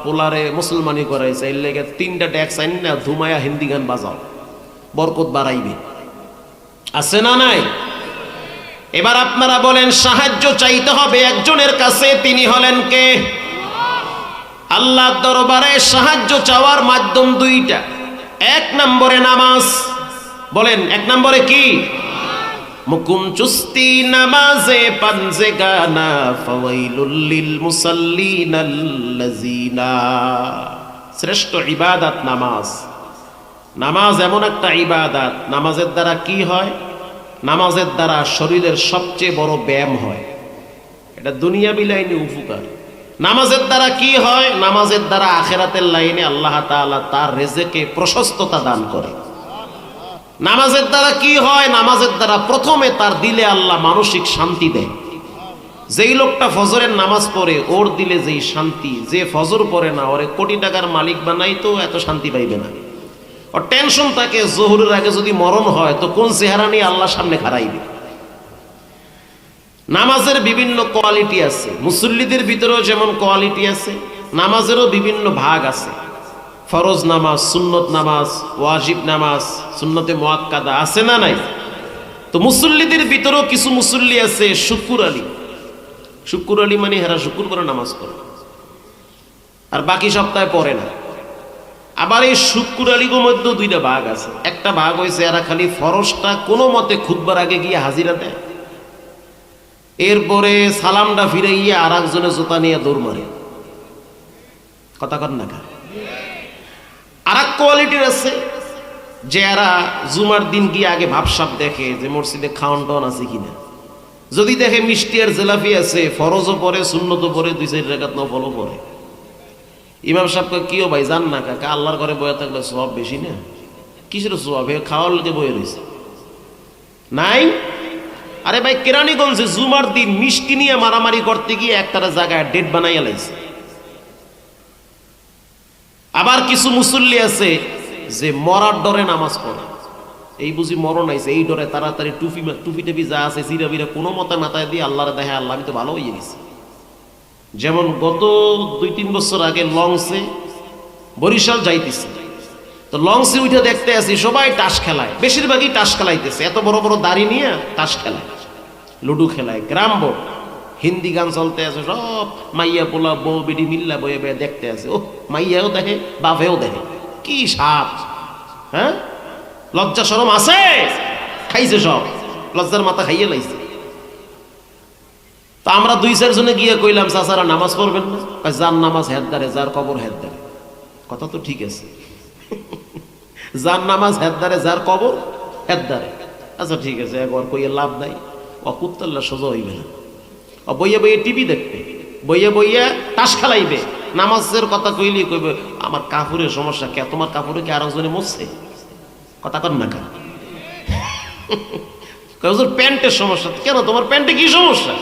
পোলারে মুসলমানি করাইছে, এর লেগে 3টা ডেক্স আইন না ধুমায়া হিন্দি গান বাজাও, বরকত বাড়াইবে। আছে না নাই? এবার আপনারা বলেন, সাহায্য চাইতে হবে একজনের কাছে, তিনি হলেন কে? আল্লাহর দরবারে সাহায্য চাওয়ার মাধ্যম 2টা। 1 নম্বরে নামাজ। বলেন 1 নম্বরে কি? মুকুম চুস্তি নামাজে পানজে গানা ফাওয়াইলুল লিল মুসাল্লিনাল্লাযিনা। শ্রেষ্ঠ ইবাদত নামাজ। নামাজ এমন একটা ইবাদত, নামাজের দ্বারা কি হয়? নামাজের দ্বারা শরীরের সবচেয়ে বড় ব্যায়াম হয়। এটা দুনিয়াবি লাইনে উপকার। নামাজের দ্বারা কি হয়? নামাজের দ্বারা আখিরাতের লাইনে আল্লাহ তাআলা তার রিজকে প্রশস্ততা দান করে। নামাজের দ্বারা কি হয়? নামাজের দ্বারা প্রথমে তার দিলে আল্লাহ মানসিক শান্তি দেয়। যেই লোকটা ফজরের নামাজ পড়ে, ওর দিলে যেই শান্তি, যে ফজর পড়ে না ওরে কোটি টাকার মালিক বানাই তো এত শান্তি পাইবে না। ওর টেনশন থাকে জোহরের আগে যদি মরণ হয় তো কোন চেহারা নিয়ে আল্লাহর সামনে খাড়াইবে। নামাজের বিভিন্ন কোয়ালিটি আছে, মুসল্লিদের ভিতরেও যেমন কোয়ালিটি আছে, নামাজেরও বিভিন্ন ভাগ আছে। ফরজ নামাজ, সুন্নত নামাজ, ওয়াজিব নামাজ, সুন্নতে মুআক্কাদা, আছে না নাই? তো মুসল্লিদের ভিতরেও কিছু মুসল্লি আছে শুকুর আলী। শুকুর আলী মানে হেরা শুকুর করে নামাজ পড়ে, আর বাকি সপ্তাহে পড়ে না। আবার এই শুকুর আলীর মধ্যে 2টা ভাগ আছে। একটা ভাগ হয়েছে এরা খালি ফরজটা কোনো মতে খুতবার আগে গিয়ে হাজিরা দেয়, এরপরে সালামটা ফিরাইয়া আর একজনের জুতা নিয়ে দৌড় মারে। কথা কর না কা? আর এক কোয়ালিটির আছে যে এরা জুমার দিন গিয়ে আগে ভাবসাব দেখে যে মসজিদে খাওয়ান টাওয়ান আছে কিনা। যদি দেখে মিষ্টি আর জেলাপি আছে, ফরজও পড়ে, সুন্নতও পড়ে, 2-4 রাকাত নফলও পড়ে। ইমাম সাহেবকে কিও ভাই জান না কাকা, আল্লাহর ঘরে বয়ে থাকলে সওয়াব বেশি না? কিসের সওয়াব? খাওয়ার লোকে বয়ে রয়েছে নাই। আরে ভাই, কেরানীগঞ্জে জুমার দিন মিষ্টি নিয়ে মারামারি করতে গিয়ে একটা জায়গায় ডেট বানাইয়া লাইছে। আবার কিছু মুসল্লি আছে যে মরার ডরে নামাজ পড়ে। এই বুঝি মরণ আইছে, এই ডরে তাড়াতাড়ি টুপি টেপি যা আছে জিরা বিরা কোনো মতে মাথায় দিয়ে আল্লাহরে দেখে, আল্লাহ আমি তো ভালো হয়ে গেছি। যেমন গত 2-3 বছর আগে লঞ্চে বরিশাল যাইতেছে, তো লঞ্চে উঠে দেখতে আসি সবাই টাস খেলায়, বেশিরভাগই টাস খেলাইতেছে। এত বড় বড় দাড়ি নিয়ে টাস খেলায়, লুডু খেলায়, ক্যারাম বোর্ড, হিন্দি গান চলতে আছে, সব মাইয়া পোলা বউ বেডি মিল্লা বয়ে বয়ে দেখতে আছে। ও মাইয়াও দেখে, বাপেও দেখে, কি সাপ! হ্যাঁ, লজ্জা শরম আছে? খাইছে সব, লজ্জার মাথা খাইয়ে লাইছে। তা আমরা 2-4 জনে গিয়ে কইলাম, চাচারা নামাজ পড়বেন না? যার নামাজ হেদ্দারে, যার কবর হেদ্দারে। কথা তো ঠিক আছে, যার নামাজ হেদ্দারে, যার কবর হেদ্দারে। আচ্ছা ঠিক আছে, একবার কইয়ে লাভ নাই, ও কুত্তাল্লা সোজা হইবে না। ও বইয়ে বইয়ে টিভি দেখবে, বইয়ে বইয়ে তাস খেলাইবে। নামাজের কথা কইলি কইবে আমার কাপড়ের সমস্যা। কে তোমার কাপড়ে কি আরেকজনে মরছে? কথা কর না কেন? প্যান্টের সমস্যা। কেন তোমার প্যান্টে কি সমস্যা?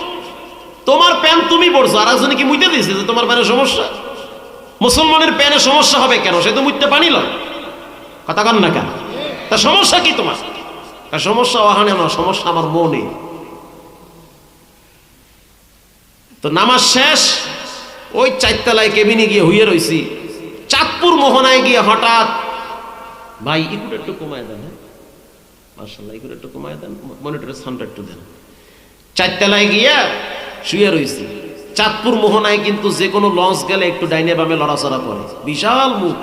তোমার প্যান্ট তুমি পড়ছো, আর একজনে কি মুইতে দিয়েছে যে তোমার প্যান্টের সমস্যা? মুসলমানের প্যান্টের সমস্যা হবে কেন? সে তো মুইতে পানি লয়। কথা কর না কেন? তা সমস্যা কি তোমার? সমস্যা ওখানে না, সমস্যা আমার মনে। তো নামাজ শেষ, ওই 4 তলায় কেবিনে গিয়ে হুইয়ে রইছি। চাঁদপুর মোহনায় গিয়ে হঠাৎ, ভাই ইকুটা একটু কমায় দেন, হ্যাঁ মাশাআল্লাহ, ইকুটা একটু কমায় দেন, মনিটরের সাউন্ডটা একটু দেন। 4 তলায় গিয়া শুয়ে রইছি। চাঁদপুর মোহনায় কিন্তু যে কোনো লঞ্চ গেলে একটু ডাইনে বামে লড়াচড়া করে, বিশাল মুখ,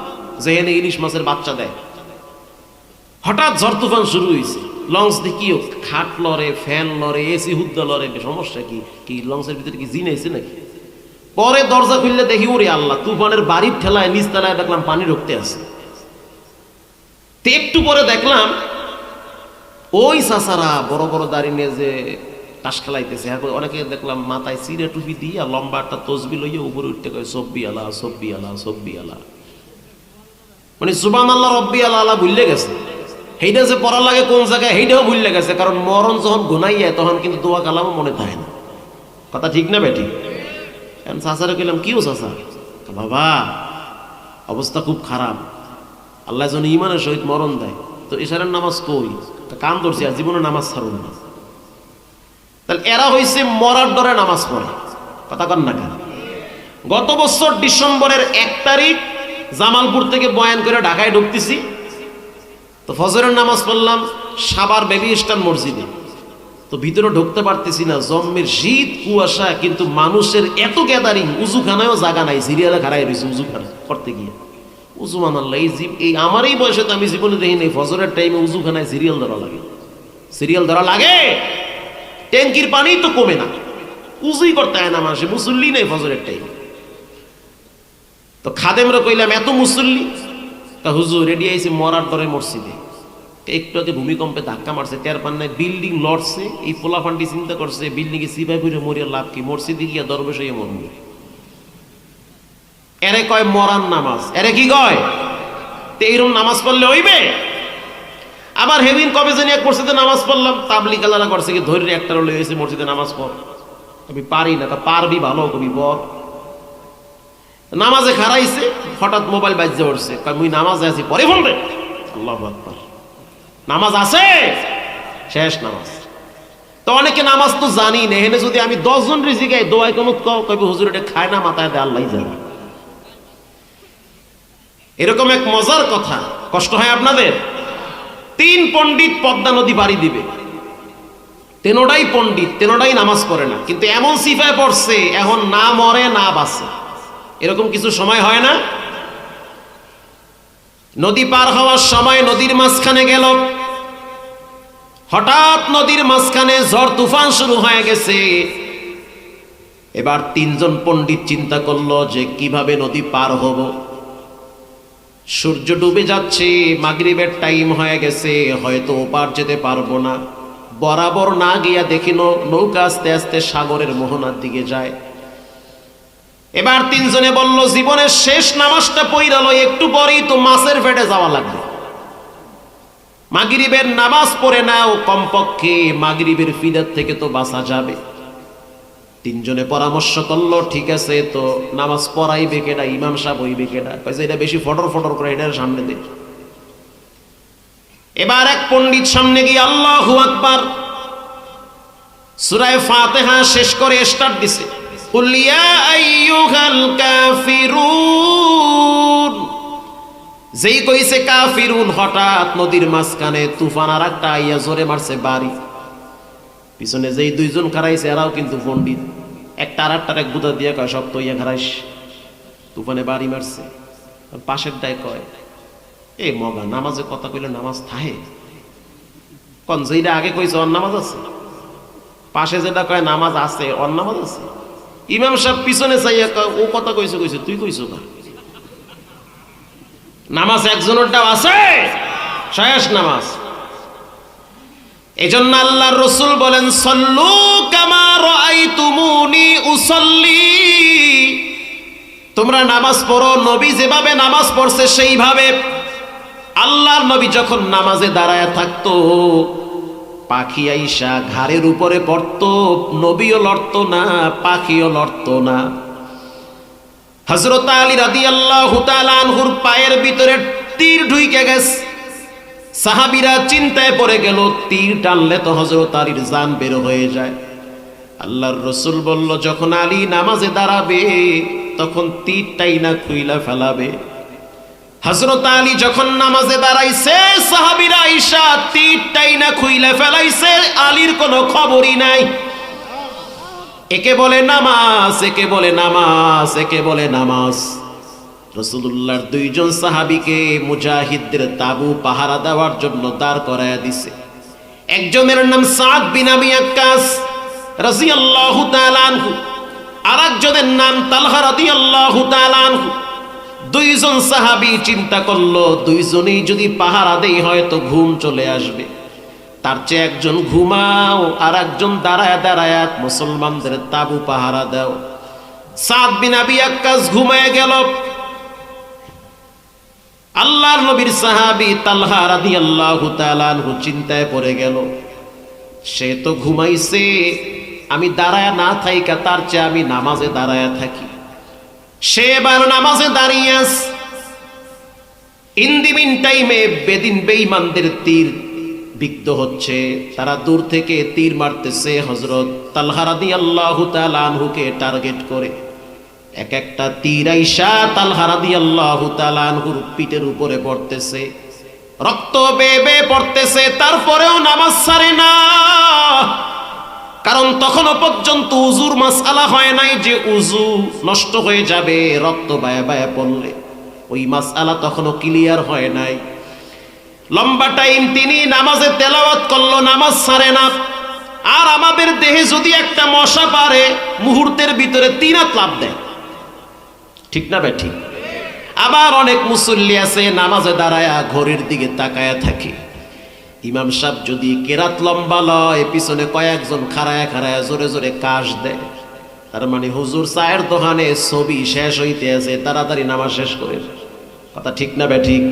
যেখানে ইলিশ মাছের বাচ্চা দেয়। হঠাৎ ঝড় তুফান শুরু হয়েছে, লঞ্চ দেখিও খাট লড়ে, ফ্যান লড়ে, এসি হুদ্দা লড়ে। সমস্যা কি? কি লঞ্চের ভিতরে কি জিন আছে নাকি? পরে দরজা খুললে দেখি ওরে আল্লাহ, তুফানের বাড়ির ঠেলায় নিচতলায় দেখলাম পানি ঢুকতে আছে। একটু পরে দেখলাম ওই চাচারা বড় বড় দাড়ি নিয়ে যে তাস খেলাইতেছে, অনেকে দেখলাম মাথায় চিরে টুপি দিয়ে লম্বা একটা তসবি লইয়া উপরে উঠতে কয় সব্বি আলা সব্বি আলা সব্বি আলা, মানে সুবহান আল্লাহ রব্বি আলা আলা ভুললে গেছে। সেইটা যে পড়া লাগে কোন জায়গায় সেইটাও ভুললে গেছে, কারণ মরণ যখন গুনাই যায় তখন কিন্তু দোয়া কালামও মনে থাকে না। কথা ঠিক না বেটি? চাচারে কইলাম কি ও চাচা? বাবা অবস্থা খুব খারাপ, আল্লাহ যেন ইমানের সহিত মরণ দেয়, তো এশারের নামাজ কই? কান ধরছি আর জীবনে নামাজ ছাড়ুন না। তাহলে এরা হইছে মরার ডরে নামাজ পড়ে। কথা কন না কেন? গত বছর ডিসেম্বরের 1 তারিখ জামালপুর থেকে বয়ান করে ঢাকায় ঢুকতেছি, তো ফজরের নামাজ পড়লাম সাভার বেবি স্টান মসজিদে। তো ভিতরে ঢুকতে পারতেছি না, জন্মের শীত কুয়াশা, কিন্তু মানুষের এত গ্যাদারিং, উজুখানায়ও জায়গা নাই, সিরিয়ালে খাড়াই রয়েছে উজুখানা করতে গিয়ে। উজুমান আল্লাহ, এই আমার এই বয়সে তো আমি জীবনে দেখি নাই ফজরের টাইমে উজুখানায় সিরিয়াল ধরা লাগে। সিরিয়াল ধরা লাগে, ট্যাঙ্কির পানি তো কমে না, উজুই করতে হয় না মানুষে, মুসল্লি নেই ফজরের টাইমে। তো খাদেমরা কইলাম এত মুসল্লি? হুজুর রেডি আইছে মরার ডরে মসজিদে, একটু আগে ভূমিকম্পে ধাক্কা মারছে, টের পান নাই, বিল্ডিং লড়ছে। এই পোলাপান্ডি চিন্তা করছে বিল্ডিং এ সিপাই পুরে মরিয়া লাভ কি, মসজিদে গিয়া দরবেশ হইয়া মরবে। এরে কয় মরার নামাজ, এরে কি কয়? তো এইরকম নামাজ পড়লে হইবে? আবার হেবিন কবে জানি এক মসজিদে নামাজ পড়লাম, তাবলিগ আলাদা করছে কি ধৈর্য একটা রলে হয়েছে মসজিদে নামাজ পড়, আমি পারি না। তা পারবি ভালো কবি বল। নামাজে খারাইছে, হঠাৎ মোবাইল বাজছে উঠছে, কয় মুই নামাজে আছি, পরে ফোন রে। আল্লাহু আকবার, নামাজ আছে, শেষ নামাজ। তো অনেকে নামাজ তো জানি না, এখানে যদি আমি 10 জন রিজিকাই দোয়াই কোন কইবে হুজুর এটা খায় না, মাথায় দেয় আল্লাহই জানে। এরকম এক মজার কথা, কষ্ট হয় আপনাদের? 3 পণ্ডিত পদ্মা নদী বাড়ি দিবে, তেনোটাই পণ্ডিত, তেনোটাই নামাজ পড়ে না, কিন্তু এমন সিফায় পড়ছে এখন না মরে না বাঁচে। এরকম কিছু সময় হয় না? নদী পার হওয়ার সময় নদীর মাঝখানে গেল, হঠাৎ নদীর মাঝখানে ঝড় তুফান শুরু হয়ে গেছে। এবার 3 জন পণ্ডিত চিন্তা করলো যে কিভাবে নদী পার হব। সূর্য ডুবে যাচ্ছে, মাগরিবের টাইম হয়ে গেছে, হয়তো ওপার যেতে পারবো না। বরাবর না গিয়া দেখি নৌকা আস্তে আস্তে সাগরের মোহনার দিকে যায়। এবার 3 জনে বলল জীবনের শেষ নামাজটা পড়ালো, একটু পরেই তো মাছের পেটে যাওয়া লাগবে, মাগরিবের নামাজ পড়ে নাও, কমপক্ষে মাগরিবের ফিদার থেকে তো বাঁচা যাবে। 3 জনে পরামর্শ করলো ঠিক আছে, তো নামাজ পড়াইবে কেডা? ইমাম সাহেব হইবে কেডা? কইছে এটা বেশি ফটর ফটর করে এটার সামনে দে। এবার এক পণ্ডিত সামনে গিয়ে আল্লাহু আকবার সূরা ফাতিহা শেষ করে স্টার্ট দিছে, কুল ইয়া আইয়ুহাল কাফিরুন। যেই কইছে কাফিরুন, হঠাৎ নদীর মাঝখানে তুফান আর একটা আইয়া জোরে মারছে বাড়ি। পিছনে যেই 2 জন খারাইছে এরাও কিন্তু পণ্ডিত, একটা আর একটার এক বুতা দিয়ে কয় সব তো ইয়া খারাইস, তুফানে বাড়ি মারছে। পাশের ডাই কয় এ মগা, নামাজে কথা কইলে নামাজ থাহে কোন? যেইটা আগে কইছে অন নামাজ আছে, পাশে যেটা কয় নামাজ আছে অন নামাজ আছে। ইমাম সাহেব পিছনে চাইয়া কয় ও কথা কইছে, কইছে তুই কইছো না, নামাজ একজনেরটাও আছে, শেষ নামাজ। এজন্য আল্লাহর রাসূল বলেন সল্লু কামা রাআইতুমুনি উসাল্লি, তোমরা নামাজ পড়ো নবী যেভাবে নামাজ পড়ছে সেইভাবে। আল্লাহর নবী যখন নামাজে দাঁড়ায় থাকতো, পাখি আইসা ঘাড়ের উপরে পড়তো, নবীও লড়তো না, পাখিও লড়তো না। হযরত আলী রাদিয়াল্লাহু তাআলা আনহুর পায়ের ভিতরে তীর ঢুকে গেছে, সাহাবীরা চিন্তায় পড়ে গেল, তীর টানলে তো হযরত আলীর জান বের হয়ে যায়। আল্লাহর রাসূল বলল যখন আলী নামাজে দাঁড়াবে তখন তীরটাই না খুইলা ফেলাবে। হযরত আলী যখন নামাজে দাঁড়াইছে, সাহাবীরা আয়েশা তীরটাই না খুইলা ফেলাইছে, আলীর কোনো খবরই নাই। একে বলে নামাজ, একে বলে নামাজ, একে বলে নামাজ। রাসূলুল্লাহর 2 জন সাহাবীকে মুজাহিদদের তাবু পাহারা দেওয়ার জন্য দাঁড় করায়া দিছে। একজনের নাম সাদ বিন আবি ওয়াক্কাস রাদিয়াল্লাহু তাআলা আনহু, আরেকজনের নাম তালহা রাদিয়াল্লাহু তাআলা আনহু। 2 জন সাহাবী চিন্তা করলো 2 জনেই যদি পাহারা দেই হয়তো ঘুম চলে আসবে। তার চেয়ে একজন ঘুমাও আর একজন দাঁড়ায় দাঁড়ায় মুসলমানদের তাবু পাহারা দাও। সাদ বিন আবি ওয়াক্কাস ঘুমায় গেল। আল্লাহর নবীর সাহাবী তালহা রাদিয়াল্লাহু তাআলা আনহু চিন্তায় পড়ে গেল, সে তো ঘুমাইছে, আমি দাঁড়ায় না থাইকা তার চেয়ে আমি নামাজে দাঁড়ায় থাকি। সে এবার নামাজে দাঁড়িয়ে আছে। ইন দি মিন টাইমে বেঈমানদের তীর বিদ্ধ হচ্ছে, তারা দূর থেকে তীর মারতেছে হযরত তালহা রাদিয়াল্লাহু তাআলা আনহুকে টার্গেট করে। এক একটা তীর আইসা তালহা রাদিয়াল্লাহু তাআলা আনহুর পিঠের উপরে পড়তেছে, রক্ত বেয়ে বেয়ে পড়তেছে, তারপরেও নামাজ ছাড়ে না। কারণ তখনও পর্যন্ত উজুর মাসআলা হয় নাই যে উজু নষ্ট হয়ে যাবে রক্ত বায়া বায়া পড়লে, ওই মাসআলা তখনও ক্লিয়ার হয় নাই। লম্বা টাইম তিনি নামাজে তেলাওয়াত করলো, নামাজ ছাড়ে না। আর আমাদের দেহে যদি একটা মশা পারে মুহূর্তের ভিতরে 3 হাত লাফ দেয়, ঠিক না ঠিক? আবার অনেক মুসল্লি আছে নামাজে দাঁড়ায়া ঘড়ির দিকে তাকায়া থাকে। ইমাম সাহেব যদি কেরাত লম্বা লয়, পিছনে কয়েকজন খাড়ায়া খাড়ায়া জোরে জোরে কাশ দেয়, তার মানে হুজুর চায়ের দোকানে ছবি শেষ হইতে আছে, তাড়াতাড়ি নামাজ শেষ করে। কথা ঠিক না ঠিক?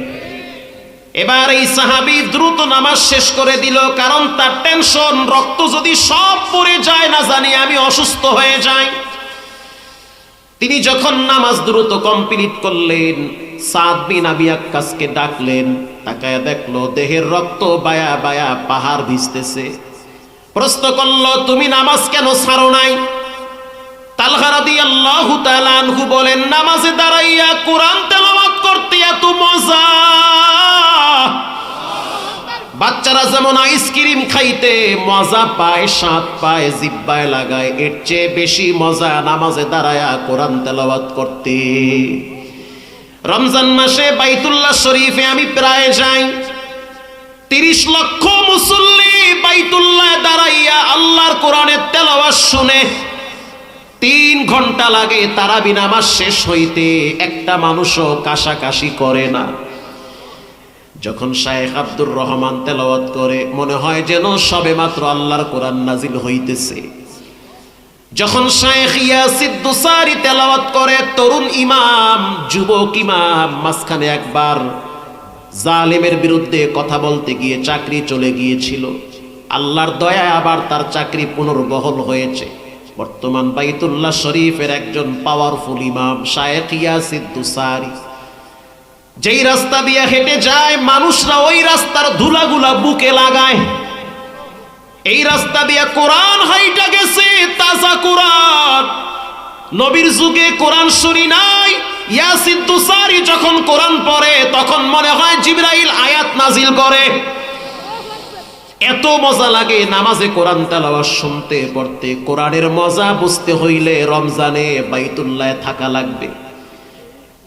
এবার এই সাহাবী দ্রুত নামাজ শেষ করে দিল, কারণ তার টেনশন, রক্ত যদি সব পড়ে যায় না জানি আমি অসুস্থ হয়ে যাই। তিনি যখন নামাজ দ্রুত কমপ্লিট করলেন, সাদ বিন আবি ওয়াক্কাসকে ডাকলেন। তাকায়া দেখলো দেহের রক্ত বায়া বায়া পাহাড় ভিজতেছে। প্রশ্ন করলো, তুমি নামাজ কেন ছাড়ো নাই? তালহা রাদিয়াল্লাহু তাআলা আনহু বলেন, নামাজে দাঁড়াইয়া কোরআন তেলাওয়াত করতে এত মজা। বাচ্চারা যেমন আইসক্রিম খাইতে মজা পায়, স্বাদ পায়, জিহ্বায় লাগায়, এর চেয়ে বেশি মজা নামাজে দাঁড়ায়া কোরআন তেলাওয়াত করতে। রমজান মাসে বাইতুল্লাহ শরীফে আমি প্রায় যাই। 30 লক্ষ মুসল্লি বাইতুল্লাহ দাঁড়াইয়া আল্লাহর কোরআনের তেলাওয়াত শুনে 3 ঘন্টা লাগে তারাবি নামাজ শেষ হইতে, একটা মানুষও কাশাকাশি করে না। যখন শায়েখ আব্দুর রহমান তেলাওয়াত করে মনে হয় যেন সবে মাত্র আল্লাহর কোরআন নাজিল হইতেছে। যখন শায়েখ ইয়াসিদ দুসারি তেলাওয়াত করে, তরুণ ইমাম, যুবক ইমাম, মাঝখানে একবার জালেমের বিরুদ্ধে কথা বলতে গিয়ে চাকরি চলে গিয়েছিল। আল্লাহর দয়ায় আবার তার চাকরি পুনর্বহাল হয়েছে। বর্তমান বাইতুল্লাহ শরীফের একজন পাওয়ারফুল ইমাম শায়েখ ইয়াসিদ দুসারি। যেই রাস্তা দিয়ে হেঁটে যায় মানুষরা ওই রাস্তার ধুলাগুলা বুকে লাগায়। এই রাস্তা দিয়ে কোরআন হাইটা গেছে, তাজা কোরআন। নবীর যুগে কোরআন শুনি নাই। ইয়াসিদ দুসারি যখন কোরআন পড়ে তখন মনে হয় জিবরাইল আয়াত নাজিল করে। এত মজা লাগে নামাজে কোরআন তেলাওয়াত শুনতে পড়তে। কোরআনের মজা বুঝতে হইলে রমজানে বাইতুল্লাহে থাকা লাগবে।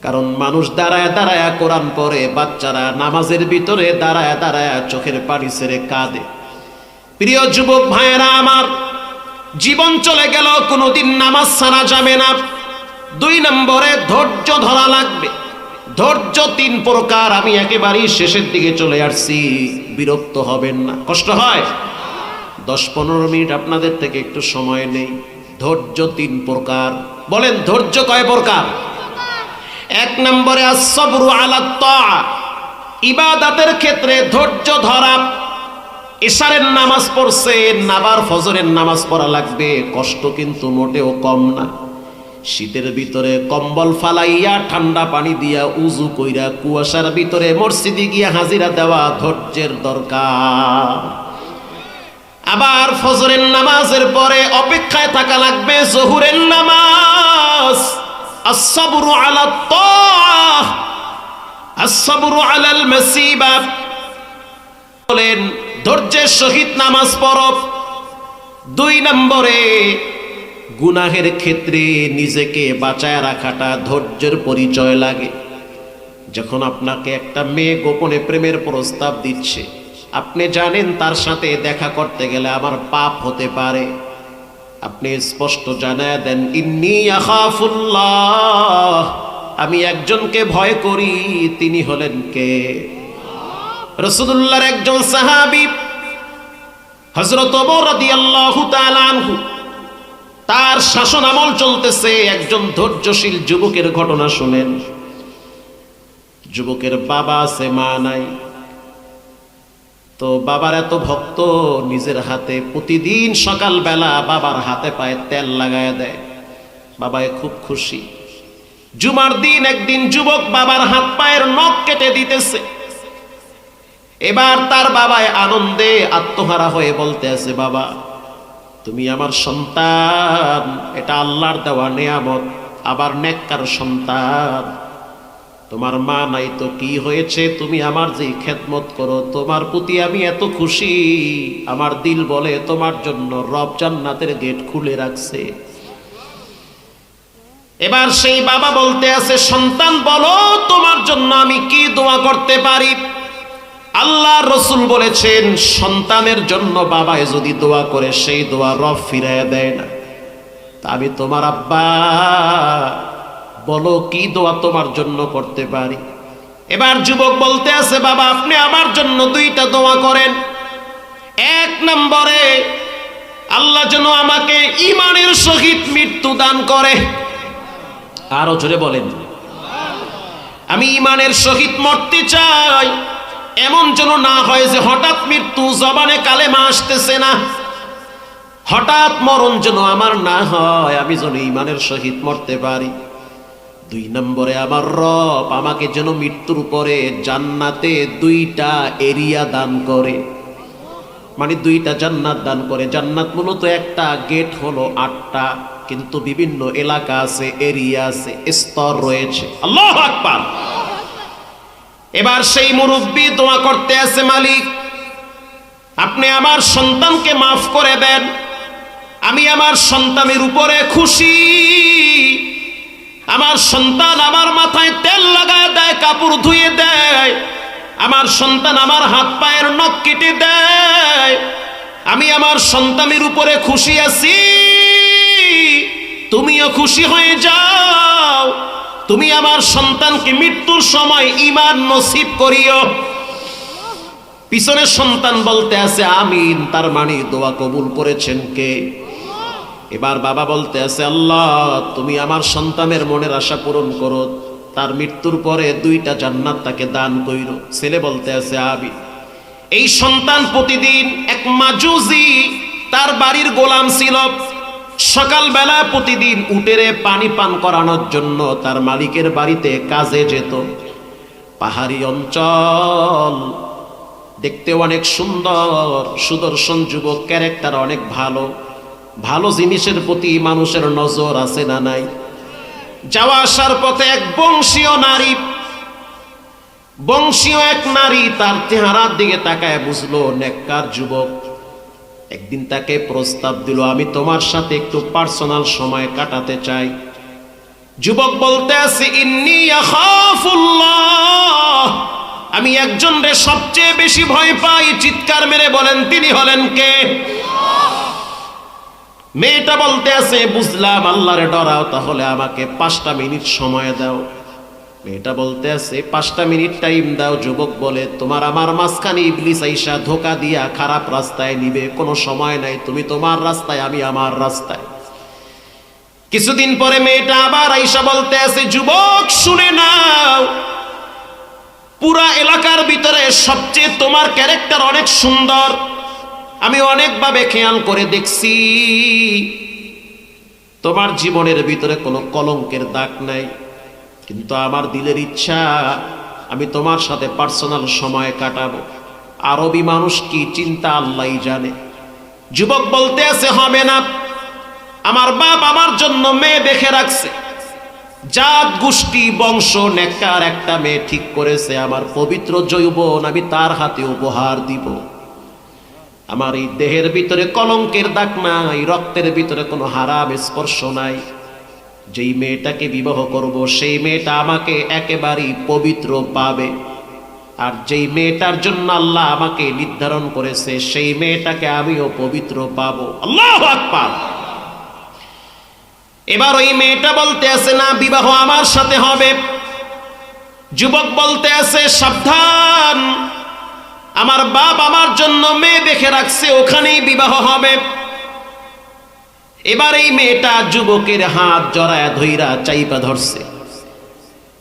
কারণ মানুষ দাঁড়ায় দাঁড়ায় কোরআন পড়ে, বাচ্চারা নামাজের ভিতরে দাঁড়ায় দাঁড়ায় চোখের পানি ছেড়ে কাঁদে। প্রিয় যুবক ভাইয়েরা আমার, জীবন চলে গেল, কোনোদিন নামাজ ছাড়া যাবে না। 2 নম্বরে ধৈর্য ধরা লাগবে। ধৈর্য 3 প্রকার। আমি একেবারেই শেষের দিকে চলে আসছি, বিরক্ত হবেন না, কষ্ট হয়। 10-15 মিনিট আপনাদের থেকে একটু সময় নেই। ধৈর্য 3 প্রকার। বলেন ধৈর্য কয় প্রকার? 1 নম্বরে আস-সাবরু আলা তাআ, ইবাদতের ক্ষেত্রে ধৈর্য ধরা। ইশারের নামাজ পড়ছেন, আবার ফজরের নামাজ পড়া লাগবে, কষ্ট কিন্তু মোটেও কম না। শীতের ভিতরে কম্বল ফালাইয়া ঠান্ডা পানি দিয়া উজু কইরা কুয়াশার ভিতরে মসজিদে গিয়া হাজিরা দেওয়া ধৈর্যের দরকার। আবার ফজরের নামাজের পরে অপেক্ষায় থাকা লাগবে জোহরের নামাজ। আস-সাবরু আলা তাআ, আস-সাবরু আলাল মাসিবা। বলেন ধৈর্যের সহিত নামাজ পড়ো। 2 নম্বরে গুনাহের ক্ষেত্রে নিজেকে বাঁচায় রাখাটা ধৈর্যের পরিচয় লাগে। যখন আপনাকে একটা মেয়ে গোপনে প্রেমের প্রস্তাব দিচ্ছে, আপনি জানেন তার সাথে দেখা করতে গেলে আমার পাপ হতে পারে, আপনি স্পষ্ট জানায় দেন, ইন্নী আখাফুল্লাহ, আমি একজনকে ভয় করি। তিনি হলেন কে? রাসূলুল্লাহর একজন সাহাবী হযরত ওমর রাদিয়াল্লাহু তাআলা আনহু, তার শাসন আমল চলতেছে। একজন ধৈর্যশীল যুবকের ঘটনা শুনেন। যুবকের বাবা আছে, মা নাই। তো বাবার এত ভক্ত, নিজের হাতে প্রতিদিন সকালবেলা বাবার হাতে পায়ে তেল লাগায় দেয়। বাবায় খুব খুশি। জুমার দিন একদিন যুবক বাবার হাত পায়ের নখ কেটে দিতেছে। এবার তার বাবায় আনন্দে আত্মহারা হয়ে বলতে আছে, বাবা তুমি আমার সন্তান, এটা আল্লাহর দেওয়া নেয়ামত, আবার নেককার সন্তান। তোমার মা নাই তো কি হয়েছে, তুমি আমার যে খেদমত করো, তোমার প্রতি আমি এত খুশি, আমার দিল বলে তোমার জন্য রব জান্নাতের গেট খুলে রাখছে। এবার সেই বাবা বলতে আছে, সন্তান বলো তোমার জন্য আমি কি দোয়া করতে পারি। আল্লাহর রাসূল বলেছেন, সন্তানের জন্য বাবায় যদি দোয়া করে সেই দোয়া রব ফিরাইয়া দেয় না। তা আমি তোমার আব্বা, বলো কি দোয়া তোমার জন্য করতে পারি। এবার যুবক বলতে আছে, বাবা আপনি আমার জন্য দুইটা দোয়া করেন। এক নম্বরে, আল্লাহ যেন আমাকে ঈমানের সহিত মৃত্যু দান করে। আরো জোরে বলেন, আমি ঈমানের সহিত মরতে চাই। এমন যেন না হয় যে হঠাৎ মৃত্যু, জবানে কালেমা আসতেছে না, হঠাৎ মরণ যেন আমার না হয়, আমি যেন ঈমানের সহিত মরতে পারি। দুই নম্বরে, আমার রব আমাকে যেন মৃত্যুর পরে জান্নাতে দুইটা এরিয়া দান করে, মানে দুইটা জান্নাত দান করে। জান্নাত মূলত একটা গেট হলো 8টা, কিন্তু বিভিন্ন এলাকা আছে, এরিয়া আছে, স্তর রয়েছে। আল্লাহু আকবার। এবার সেই মুরব্বী দোয়া করতে আছে, মালিক আপনি আমার সন্তানকে মাফ করে দেন, আমি আমার সন্তানের উপরে খুশি। আমার সন্তান আমার মাথায় তেল লাগায় দেয়, কাপড় ধুয়ে দেয়, আমার সন্তান আমার হাত পায়ের নখ কেটে দেয়, আমি আমার সন্তানের উপরে খুশি আছি। তুমিও খুশি হয়ে যাও, তুমি আমার সন্তানকে মৃত্যুর সময় ঈমান নসিব করিও। পিছনে সন্তান বলতে আছে আমিন, তার মানে দোয়া কবুল করেছেন কে? এবার বাবা বলতে আছে, আল্লাহ তুমি আমার সন্তানের মনের আশা পূরণ করো, তার মৃত্যুর পরে দুইটা জান্নাত তাকে দান কইরো। ছেলে বলতে আছে আমিন। এই সন্তান প্রতিদিন এক মাজুজি, তার বাড়ির গোলাম ছিল, সকালবেলা প্রতিদিন উটেরে পানি পান করানোর জন্য তার মালিকের বাড়িতে কাজে যেত। পাহাড়ি অঞ্চল, দেখতে অনেক সুন্দর, সুদর্শন যুবক, ক্যারেক্টার অনেক ভালো। ভালো জিনিসের প্রতি মানুষের নজর আছে না নাই? যাওয়া আসার পথে এক বংশীয় নারী, বংশীয় এক নারী তার চেহারার দিকে তাকায় বুঝলো নেককার যুবক। একদিন তাকে প্রস্তাব দিল, আমি তোমার সাথে একটু পার্সোনাল সময় কাটাতে চাই। যুবক বলতে আছে, ইন্নী আখাফুল্লাহ, আমি একজনরে সবচেয়ে বেশি ভয় পাই। চিৎকার মেরে বলেন, তিনি হলেন কে? মেয়েটা বলতে আছে, বুঝলাম আল্লাহরে ডরাও, তাহলে আমাকে 5টা মিনিট সময় দাও। মেয়েটা বলতে আছে 5টা মিনিট টাইম দাও। যুবক বলে, তোমার আমার মাঝখানে ইবলিস আইসা ধোকা দিয়া খারাপ রাস্তায় নিবে, কোনো সময় নাই, তুমি তোমার রাস্তায়, আমি আমার রাস্তায়। কিছুদিন পরে মেয়েটা আবার আইসা বলতে আছে, যুবক শুনে নাও, পুরা এলাকার ভিতরে সবচেয়ে তোমার ক্যারেক্টার অনেক সুন্দর, আমি অনেকভাবে খেয়াল করে দেখছি, তোমার জীবনের ভিতরে কোনো কলঙ্কের দাগ নাই, কিন্তু আমার দিলের ইচ্ছা আমি তোমার সাথে পার্সোনাল সময় কাটাবো। আরবি মানুষ কি চিন্তা আল্লাহই জানে। যুবক বলতে আছে, হবে না, আমার বাপ আমার জন্য মেয়ে দেখে রাখছে, জাত গোষ্ঠী বংশ নেককার একটা মেয়ে ঠিক করেছে, আমার পবিত্র যৌবন আমি তার হাতে উপহার দিব। আমার এই দেহের ভিতরে কলঙ্কের দাগ নাই, রক্তের ভিতরে কোনো হারাম স্পর্শ নাই। যেই মেয়েটাকে বিবাহ করব সেই মেয়েটা আমাকে একেবারেই পবিত্র পাবে, আর যেই মেয়েটার জন্য আল্লাহ আমাকে নির্ধারণ করেছে সেই মেয়েটাকে আমিও পবিত্র পাবো। আল্লাহু আকবার। এবার ওই মেয়েটা বলতে আছে, না, বিবাহ আমার সাথে হবে। যুবক বলতে আছে, সাবধান, আমার বাপ আমার জন্য মেয়ে দেখে রাখছে, ওখানেই বিবাহ হবে। এবার এই মেয়েটা যুবকের হাত জড়ায় ধইরা চাইপা ধরছে।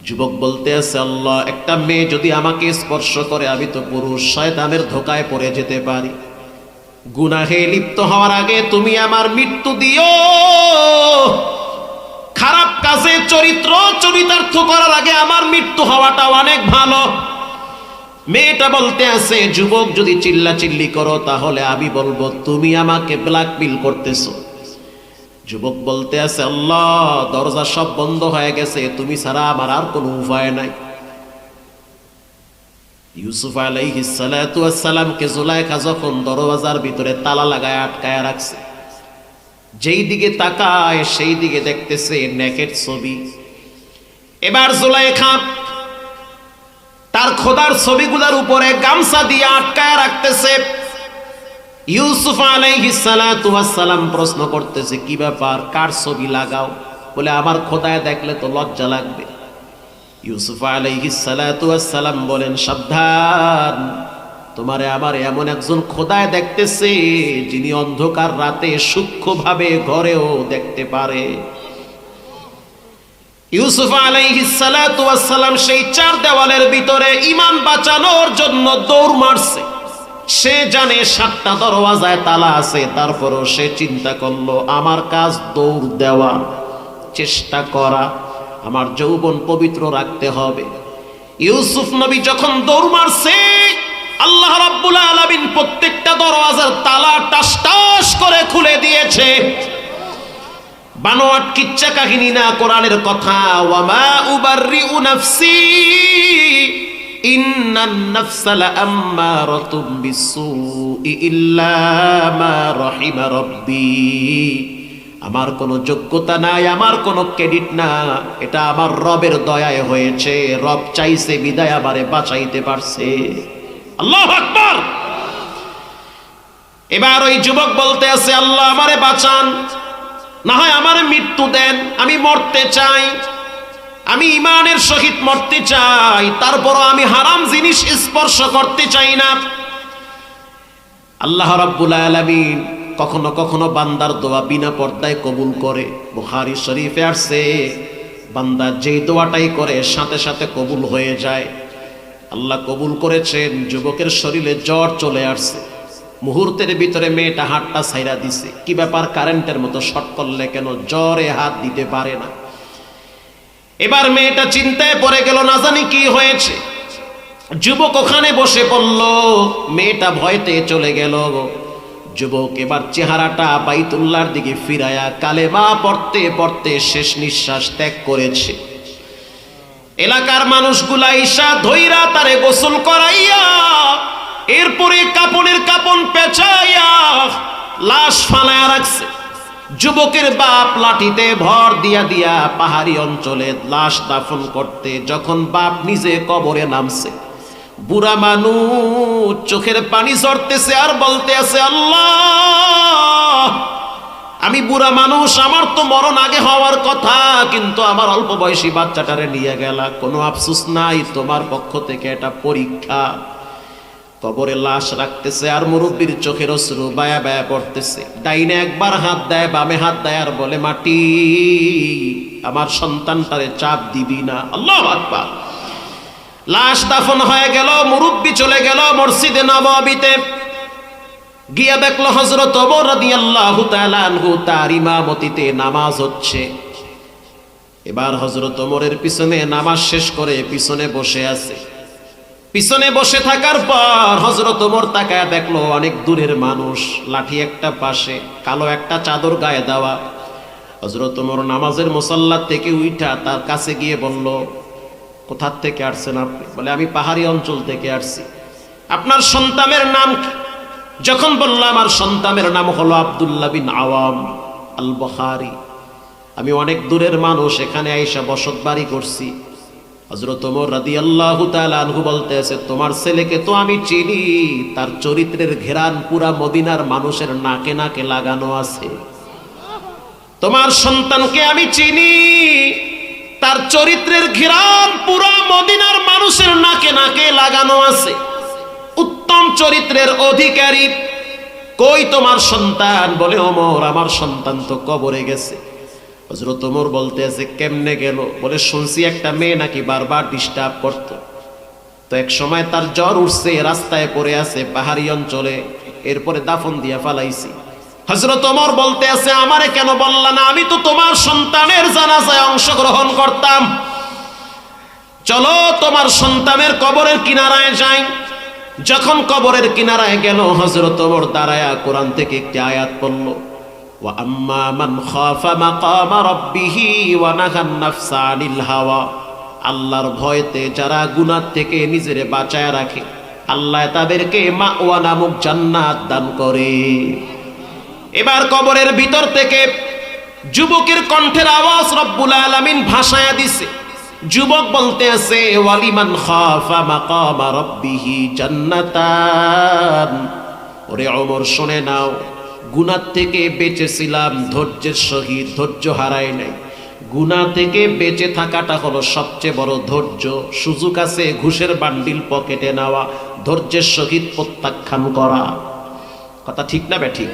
যুবক বলতে আছে, আল্লাহ, একটা মেয়ে যদি আমাকে স্পর্শ করে, আমি তো পুরুষ, শয়তানের ধোকায় পড়ে যেতে পারি। গুনাহে লিপ্ত হওয়ার আগে তুমি আমার মৃত্যু দিও। খারাপ কাজে চরিতার্থ করার আগে আমার মৃত্যু হওয়াটা অনেক ভালো। মেয়েটা বলতে আছে, যুবক যদি চিল্লাচিল্লি করো তাহলে আমি বলবো তুমি আমাকে ব্ল্যাকমেইল করতেছো। যুবক বলতে আছে, আল্লাহ, দরজা সব বন্ধ হয়ে গেছে, তুমি ছাড়া আমার আর কোনো উপায় নাই। ইউসুফ আলাইহিস সালাতু ওয়াস সালামকে জুলাইখা যখন দরজার ভিতরে তালা লাগায় আটকায় রাখছে, যেই দিকে তাকায় সেই দিকে দেখতেছে নেকেড ছবি। এবার জুলাইখা তার খোদার ছবিগুলোর উপরে গামছা দিয়ে আটকায় রাখতেছে। ইউসুফ আলাইহিস সালাতু ওয়াস সালাম প্রশ্ন করতেছে, কি ব্যাপার, কার ছবি লাগাও? বলে, আমার খোদায় দেখলে তো লজ্জা লাগবে। ইউসুফ আলাইহিস সালাতু ওয়াস সালাম বলেন, সাবধান, তোমারে আমার এমন একজন খোদায় দেখতেছে যিনি অন্ধকার রাতে সূক্ষ্মভাবে ঘরেও দেখতে পারে। ইউসুফ আলাইহিস সালাতু ওয়াস সালাম সেই চার দেওয়ালের ভিতরে ঈমান বাঁচানোর জন্য দৌড় মারছে। সে জানে 7টা দরওয়াজায় তালা আছে, তারপরও সে চিন্তা করলো আমার কাজ দৌড় দেওয়া, চেষ্টা করা, আমার যৌবন পবিত্র রাখতে হবে। ইউসুফ নবী যখন দৌড় মারছে, আল্লাহ রাব্বুল আলামিন প্রত্যেকটা দরওয়াজার তালা টাস টাস করে খুলে দিয়েছে। বানোয়াট কিচ্ছা কাহিনী না, কোরআনের কথা। ওয়ামা উবাররিউ নাফসি ইন্নান নাফসা লাআম্মারাতুম বিসসুই ইল্লা মা রাহিমা রাব্বি। আমার কোনো যোগ্যতা নাই, আমার কোনো ক্রেডিট না, এটা আমার রবের দয়ায় হয়েছে। রব চাইছে বিদায় আমারে বাঁচাইতে পারছে। আল্লাহু আকবার। এবার ওই যুবক বলতে আছে, আল্লাহ আমারে বাঁচান, না হয় আমারে মৃত্যু দেন, আমি মরতে চাই, আমি ঈমানের সহিত মরতে চাই, তারপরও আমি হারাম জিনিস স্পর্শ করতে চাই না। আল্লাহ রাব্বুল আলামিন কখনো কখনো বান্দার দোয়া বিনা পর্দায় কবুল করে। বুখারী শরীফে আসছে, বান্দা যেই দোয়াটাই করে সাথে সাথে কবুল হয়ে যায়। আল্লাহ কবুল করেছেন। যুবকের শরীরে জ্বর চলে আসছে, মুহূর্তের ভিতরে মেয়েটা হাতটা ছাইরা দিছে। কি ব্যাপার, কারেন্টের মতো শর্ট করলে কেন? জ্বরে হাত দিতে পারে না। এবার মেয়েটা চিন্তায় পড়ে গেল, না জানি কি হয়েছে। যুবক ওখানে বসে পড়ল, মেয়েটা ভয়তে চলে গেল। যুবক এবার চেহারাটা বাইতুল্লাহর দিকে ফিরায়া কালেমা পড়তে পড়তে শেষ নিঃশ্বাস ত্যাগ করেছে। এলাকার মানুষগুলা ঈশা ধইরা তারে গোসল করাইয়া, এরপরে কাপড়ের কাপড় পেঁচাইয়া লাশ ফালায়া রাখছে। যুবকের বাপ লাঠিতে ভর দিয়া দিয়া পাহাড়ি অঞ্চলে লাশ দাফন করতে যখন বাপ নিজে কবরে নামছে, বুড়া মানুষ চোখের পানি ঝরতেছে আর বলতে আছে, আল্লাহ, আমি বুড়া মানুষ, আমার তো মরণ আগে হওয়ার কথা, কিন্তু আমার অল্প বয়সী বাচ্চাটারে নিয়ে গেলা, কোনো আফসোস নাই, তোমার পক্ষ থেকে এটা পরীক্ষা। কবরে লাশ রাখতেছে আর মুরব্বীর চোখের অশ্রু বায়া বায়া পড়তেছে। ডাইনে একবার হাত দেয়, বামে হাত দেয় আর বলে, মাটি, আমার সন্তানটারে চাপ দিবি না। আল্লাহু আকবার। লাশ দাফন হয়ে গেল, মুরব্বী চলে গেল মসজিদে নববীতে। গিয়া দেখলো হযরত ওমর রাদিয়াল্লাহু তাআলা আনহু তার ইমামতিতে নামাজ হচ্ছে। এবার হযরত ওমরের পিছনে নামাজ শেষ করে পিছনে বসে আছে। পিছনে বসে থাকার পর হযরত ওমর তাকায় দেখলো অনেক দূরের মানুষ, লাঠি একটা পাশে, কালো একটা চাদর গায়ে দেওয়া। হযরত ওমর নামাজের মুসাল্লা থেকে উঠা তার কাছে গিয়ে বলল, কোথা থেকে আসছেন আপনি? বলে, আমি পাহাড়ি অঞ্চল থেকে আসছি। আপনার সন্তানের নাম কি? যখন বলল, আমার সন্তানের নাম হলো আব্দুল্লাহ বিন আওয়াম আল বুখারী, আমি অনেক দূরের মানুষ, এখানে আইসা বসত বাড়ি করছি। হযরত ওমর রাদিয়াল্লাহু তাআলা আনহু বলতেছে, তোমার ছেলেকে তো আমি চিনি, তার চরিত্রের ঘেরান পুরা মদিনার মানুষের নাকে নাকে লাগানো আছে। তোমার সন্তানকে আমি চিনি, তার চরিত্রের ঘেরান পুরা মদিনার মানুষের নাকে নাকে লাগানো আছে। উত্তম চরিত্রের অধিকারী। কই তোমার সন্তান? বলে ওমর আমার সন্তান তো কবরে গেছে। হযরত ওমর বলতে আছে কেমনে গেল? বলে শুনছি একটা মেয়ে নাকি বারবার ডিস্টার্ব করত, তো এক সময় তার জ্বর উঠছে, রাস্তায় পড়ে আছে পাহাড়ি অঞ্চলে, এরপরে দাফন দিয়া ফালাইছি। হযরত ওমর বলতে আছে আমারে কেন বললা না? আমি তো তোমার সন্তানের জানাজায় অংশগ্রহণ করতাম। চলো তোমার সন্তানের কবরের কিনারায় যাই। যখন কবরের কিনারায় গেল, হযরত ওমর দাঁড়ায়া কোরআন থেকে একটি আয়াত পড়ল, ওয়া আম্মা মান খাফা মাকামা রাব্বিহি ওয়া নাহান নাফসা আনিল হাওয়া। আল্লাহর ভয়তে যারা গুনাহ থেকে নিজেরে বাঁচায় রাখে, আল্লাহ তাদেরকে মাওয়া নামক জান্নাত দান করে। এবার কবরের ভিতর থেকে যুবকের কণ্ঠের আওয়াজ রব্বুল আলামিন ভাসায়া দিছে। যুবক বলতে আছে ওয়ালিমান খাফা মাকামা রাব্বিহি জান্নাতান। ওরে ওমর শুনে নাও, গুনাহ থেকে বেঁচেছিলাম ধৈর্যের সহিত, ধৈর্য হারাই নাই। গুনাহ থেকে বেঁচে থাকাটা হলো সবচেয়ে বড় ধৈর্য। সুযোগ আছে ঘুষের বান্ডিল পকেটে নেওয়া, ধৈর্যের সহিত প্রত্যাখ্যান করা। কথা ঠিক না বেঠিক?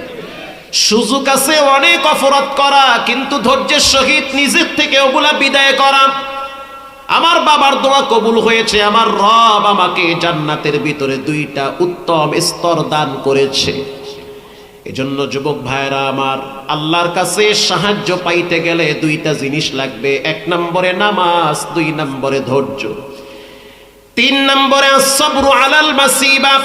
সুযোগ আছে অনেক অপরাধ করা, কিন্তু ধৈর্যের সহিত নিজের থেকে ওগুলা বিদায় করা। আমার বাবার দোয়া কবুল হয়েছে, আমার রব আমাকে জান্নাতের ভিতরে দুইটা উত্তম স্তর দান করেছে। এজন্য যুবক ভাইরা আমার, আল্লাহর কাছে সাহায্য পাইতে গেলে দুইটা জিনিস লাগবে। এক নম্বরে নামাজ, দুই নম্বরে ধৈর্য, তিন নম্বরে আসসাবরু আলাল মাসিবা।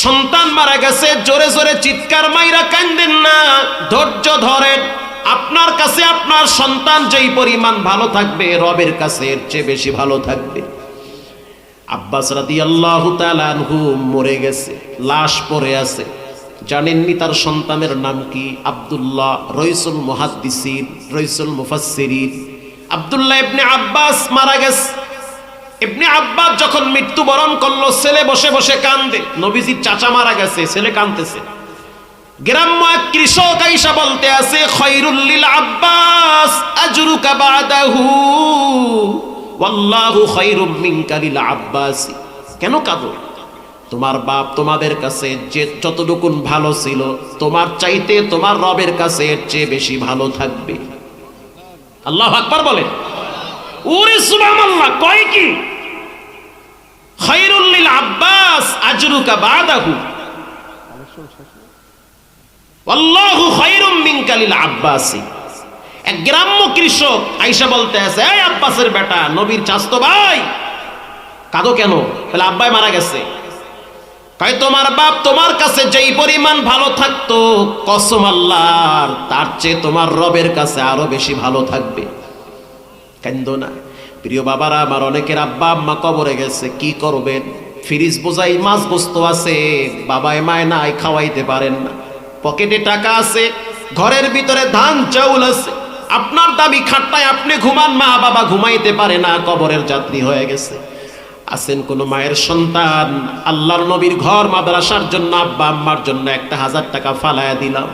সন্তান মারা গেছে, জোরে জোরে চিৎকার মাইরা কান্দেন না, ধৈর্য ধরেন। আপনার কাছে আপনার সন্তান যেই পরিমাণ ভালো থাকবে, রবের কাছে এর চেয়ে বেশি ভালো থাকবে। আব্বাস রাদিয়াল্লাহু তাআলা আনহু মরে গেছে, লাশ পড়ে আছে। জানেননি তার সন্তানের নাম কি? আব্দুল্লাহ, রইসুল মুহাদ্দিসিন, রইসুল মুফাসসিরিন। আব্দুল্লাহ ইবনে আব্বাস মারা গেছে। ইবনে আব্বাস যখন মৃত্যুবরণ করলো, ছেলে বসে বসে কান্দে। নবীজির চাচা মারা গেছে, ছেলে কাঁদতেছে। গ্রাম্য এক কৃষক আইসা বলতে আছে খায়রুল লিল আব্বাস আজরুকা বাদাহু ওয়াল্লাহু খায়রুম মিনকা লিল আব্বাস। কেন কাঁদো? তোমার বাপ তোমাদের কাছে যে যতটুকুন ভালো ছিল, তোমার চাইতে তোমার রবের কাছে এর চেয়ে বেশি ভালো থাকবে। আল্লাহু আকবার বলেন। ওরে সুবহানাল্লাহ, কয় কি? খায়রুল লিল আব্বাস আজরুকা বাদাহু আল্লাহু খায়রুম মিনকা লিল আব্বাসি। এক গ্রাম্য কৃষক আইসা বলতে আছে, এই আব্বাসের বেটা, নবীর চাচতো ভাই, কাঁদো কেন? বলে আব্বাই মারা গেছে। কয় তোমার বাপ তোমার কাছে যেই পরিমাণ ভালো থাকতো, কসম আল্লাহর, তার চেয়ে তোমার রবের কাছে আরো বেশি ভালো থাকবে। কান্দো না। প্রিয় বাবারা আমার, অনেকের আব্বা আম্মা কবরে গেছে, কি করবেন? ফ্রিজ বোঝাই মাছ বস্তু আছে, বাবায় মায় নাই, খাওয়াইতে পারেন না। পকেটে টাকা আছে, ঘরের ভিতরে ধান চাউল আছে, আপনার দাবি খাট্টায় আপনি ঘুমান, মা বাবা ঘুমাইতে পারে না, কবরের যাত্রী হয়ে গেছে। আছেন কোন মায়ের সন্তান, আল্লাহর নবীর ঘর মাদ্রাসার জন্য আব্বা আম্মার জন্য 1000 টাকা ফালায়া দিলাম,